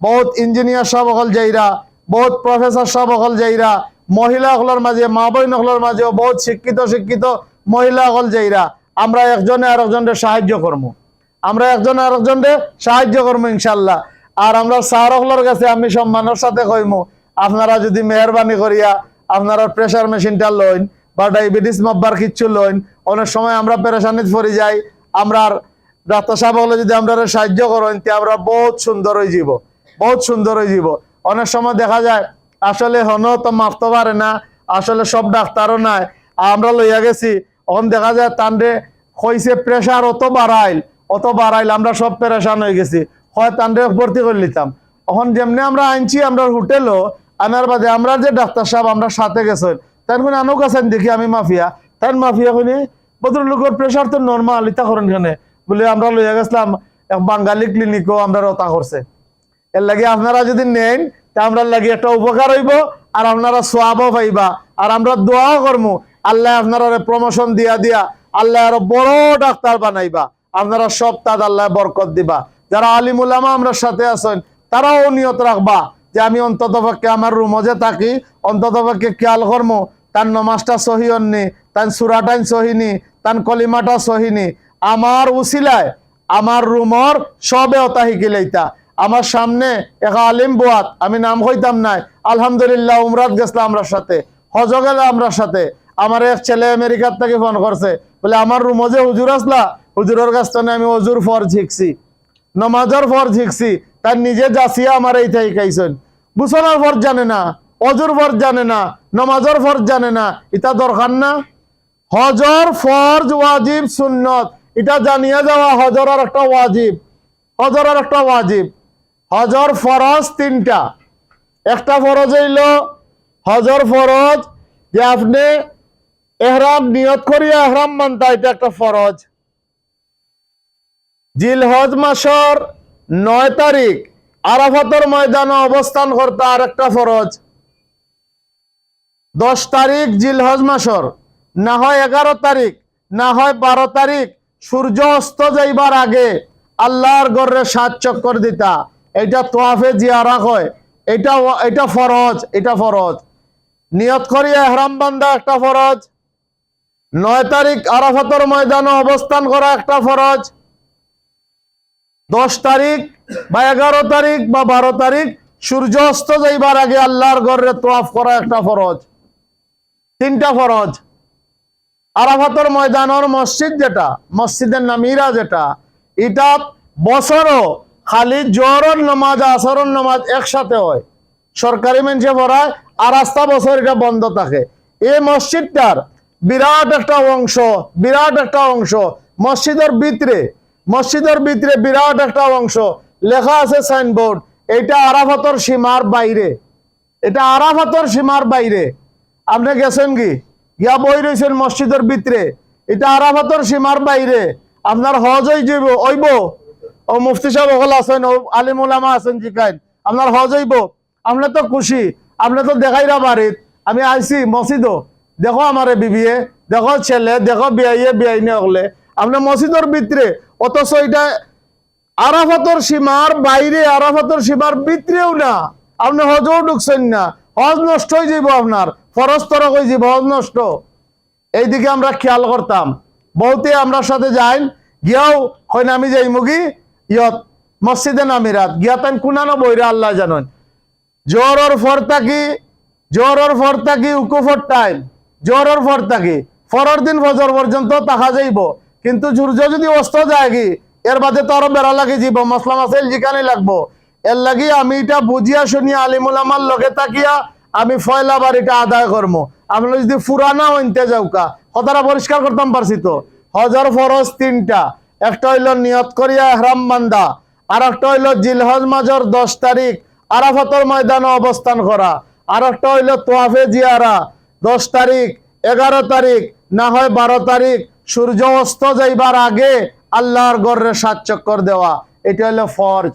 বহুত ইঞ্জিনিয়ার সাহেব অকল যাইরা, বহুত প্রফেসর সাহেব অকল যাইরা, মহিলা অকলের মাঝে মা বইন অকলের মাঝেও বহুত শিক্ষিত শিক্ষিত মহিলা অকল যাইরা। আমরা একজনে আরেকজনের সাহায্য করবো, আমরা একজনে আরেকজনের সাহায্য করবো ইনশাল্লাহ। আর আমরা স্যার অকলের কাছে আমি সম্মানের সাথে কইমু আপনারা যদি মেহরবানি করিয়া আপনারা প্রেসার মেশিনটা লইন বা ডায়াবেটিস মাপবার কিচ্ছু লইন, অনেক সময় আমরা পেরেশানিতে পড়ে যাই, আমরা ডাক্তার সাহেব হলে যদি আমরা সাহায্য করেন তে আমরা বহুত সুন্দর হয়ে যাব, বহুত সুন্দর হয়ে যাব। অনেক সময় দেখা যায় আসলে হনো তো মাপতে পারে না, আসলে সব ডাক্তারও নাই, আমরা লইয়া গেছি এখন দেখা যায় তান্ডে কইছে প্রেসার অত বাড়াইল আমরা সব পেরেশান হয়ে গেছি, হয় তান্ডে ভর্তি করে নিতাম। এখন যেমনি আমরা আনছি আমরা হোটেলও আনার বাদে আমরা যে ডাক্তার সাহেব আমরা সাথে গেছেন তাই কোন আনুক আছেন দেখি আমি মাফিয়া, তাই মাফিয়া কোনি ভদ্রলোকের প্রেসার তো নর্মাল, ইতা করেন কেনে বলে আমরা লইয়া গেছিলাম এক বাঙালি ক্লিনিকও আমরা রতা করছে। এর লাগে আপনারা যদি নেন তা আমরা লাগে একটা উপকার হইব আর আপনারা সোয়াবও পাইবা আর আমরা দোয়াও করবো আল্লাহ আপনারা প্রমোশন দিয়া দিয়া আল্লাহ আরো বড় ডাক্তার বানাইবা, আপনারা সব তাদ আল্লাহ বরকত দিবা। যারা আলিম উলামা আমরা সাথে আছেন তারাও নিয়ত রাখবা যে আমি অন্তত পক্ষে আমার রুমে থাকি, অন্তত পক্ষে খেয়াল করবো তার নমাজটা সহি অন্নি, তার সুরাটাইন সহিনি, তার কলিমাটা সহিনি, আমার উসিলায় আমার রুমর সবে অতা শিকিলাইতা। আমার সামনে এক আলিম বুয়াত আমি নাম হইতাম নাই, আলহামদুলিল্লাহ উমরাত গেছিলাম আমরা সাথে, হজ গেল আমরা সাথে। আমার এক ছেলে আমেরিকার থেকে ফোন করছে বলে আমার রুমে যে হুজুর আসলা, হুজুরের কাছ থেকে আমি অজুর ফরজ শিখছি, নমাজের ফরজ শিখছি, তার নিজে যাচিয়া আমার এই থেকে খাইছেন। বুসনার ফরজ জানে না, অজুর ফরজ জানে না, নমাজের ফরজ জানে না, এটা দরকার না? হজর ফরজ ওয়াজিব সুন্নত এটা জানিয়ে যাওয়া হজরের একটা ওয়াজিব, হজরের একটা ওয়াজিব। হজর ফরজ 3টা, একটা ফরজ হইল হজর ফরজ যে আপনি এহরাম নিয়ত করিয়া এহরাম মানতা, এটা একটা ফরজ। জিলহজ মাসের 9 তারিখ আরাফাতের ময়দানে অবস্থান করতে আর একটা ফরজ। 10 তারিখ জিলহজ মাসের, না হয় 11 তারিখ, না হয় 12 তারিখ সূর্য অস্ত যাইবার আগে আল্লাহর ঘরে 7 চক্কর দিতা, এটা তোয়াফে জিয়ারা হয়। এটা এটা ফরজ, এটা ফরজ। নিয়ত করিয়া ইহরাম বান্ধা একটা ফরজ। 9 তারিখ আরাফাতের ময়দানে অবস্থান করা একটা ফরজ। 10 তারিখ বা 11 তারিখ বা 12 তারিখ সূর্য অস্ত যাইবার আগে আল্লাহর ঘরে তওয়াফ করা একটা ফরজ। 3টা ফরজ। আরাফাতের ময়দানের মসজিদ যেটা, মসজিদের নামিরা যেটা, এটা বছরও খালি জোহরের নামাজ আসরের নামাজ একসাথে হয়, সরকারি মেনশে পড়ায়, আর আস্তা বছর এটা বন্ধ থাকে। এই মসজিদটার বিরাট একটা অংশ, বিরাট একটা অংশ মসজিদের ভিতরে বিরাট একটা অংশ লেখা আছে সাইনবোর্ড, এটা আরাফাতের সীমার বাইরে, এটা আরাফাতের সীমার বাইরে। আপনি গেছেন কি ইয়া বই রয়েছেন মসজিদের ভিতরে, এটা আরাফাতের সীমার বাইরে, আপনার হজ হইব। ও মুফতি সাহেব হল আছেন, ও আলিম উলামা আছেন, জিকাইন আপনার হজ হইব। আপনি তো খুশি, আপনি তো দেখাইরা বাড়িত আমি আইছি মসজিদও, দেখো আমারে বিবিয়ে, দেখো ছেলে, দেখো বিয়াইয়ে বিয়াইনে হলে, আপনি মসজিদের ভিতরে, অথচ এটা আরাফাতের সীমার বাইরে, আরাফাতের সীমার ভিতরেও না, আপনি হজও ঢুকছেন না, হজ নষ্ট হয়ে যাব, আপনার ফরজ তরক হয়ে যাব, হজ নষ্ট। এইদিকে আমরা খেয়াল করতাম, বহুতে আমরা সাথে যাই, গিয়াও হয় না আমি যাই মুগি ইয়ত মসজিদে নামিরাত গিয়া তাই কুনানো বইরা আল্লাহ জানেন। জোহরের ফর থাকি উকুফর টাইম, জোহরের ফর থাকি ফরর দিন ফজর পর্যন্ত তাহা যাইব, কিন্তু সূর্য যদি অস্ত যায় কি এর বাদে তো আরো বেড়া লাগি যাব, মশলা মাসাইল যেখানে লাগবো। এর লাগি আমি এটা বুঝিয়া শুনিয়া আলিমুল আমার লগে তাকিয়া আমি ফয়লা বাড়িটা আদায় করবো। আমরা যদি ফুরানা হইতে যাওকা কথাটা পরিষ্কার করতাম পারছি তো। হজর ফরজ 3টা, একটা হইল নিয়ত করিয়া ইহরাম বান্ধা, আর একটা হইল জিলহজ মাসের 10 তারিখ আরাফাতের ময়দানে অবস্থান করা, আর একটা হইল তোয়াফে জিয়ারা 10 তারিখ 11 তারিখ না হয় 12 তারিখ সূর্য অস্ত যাইবার আগে আল্লাহর ঘরে 7 চক্কর দেওয়া, এটা হলো ফরজ।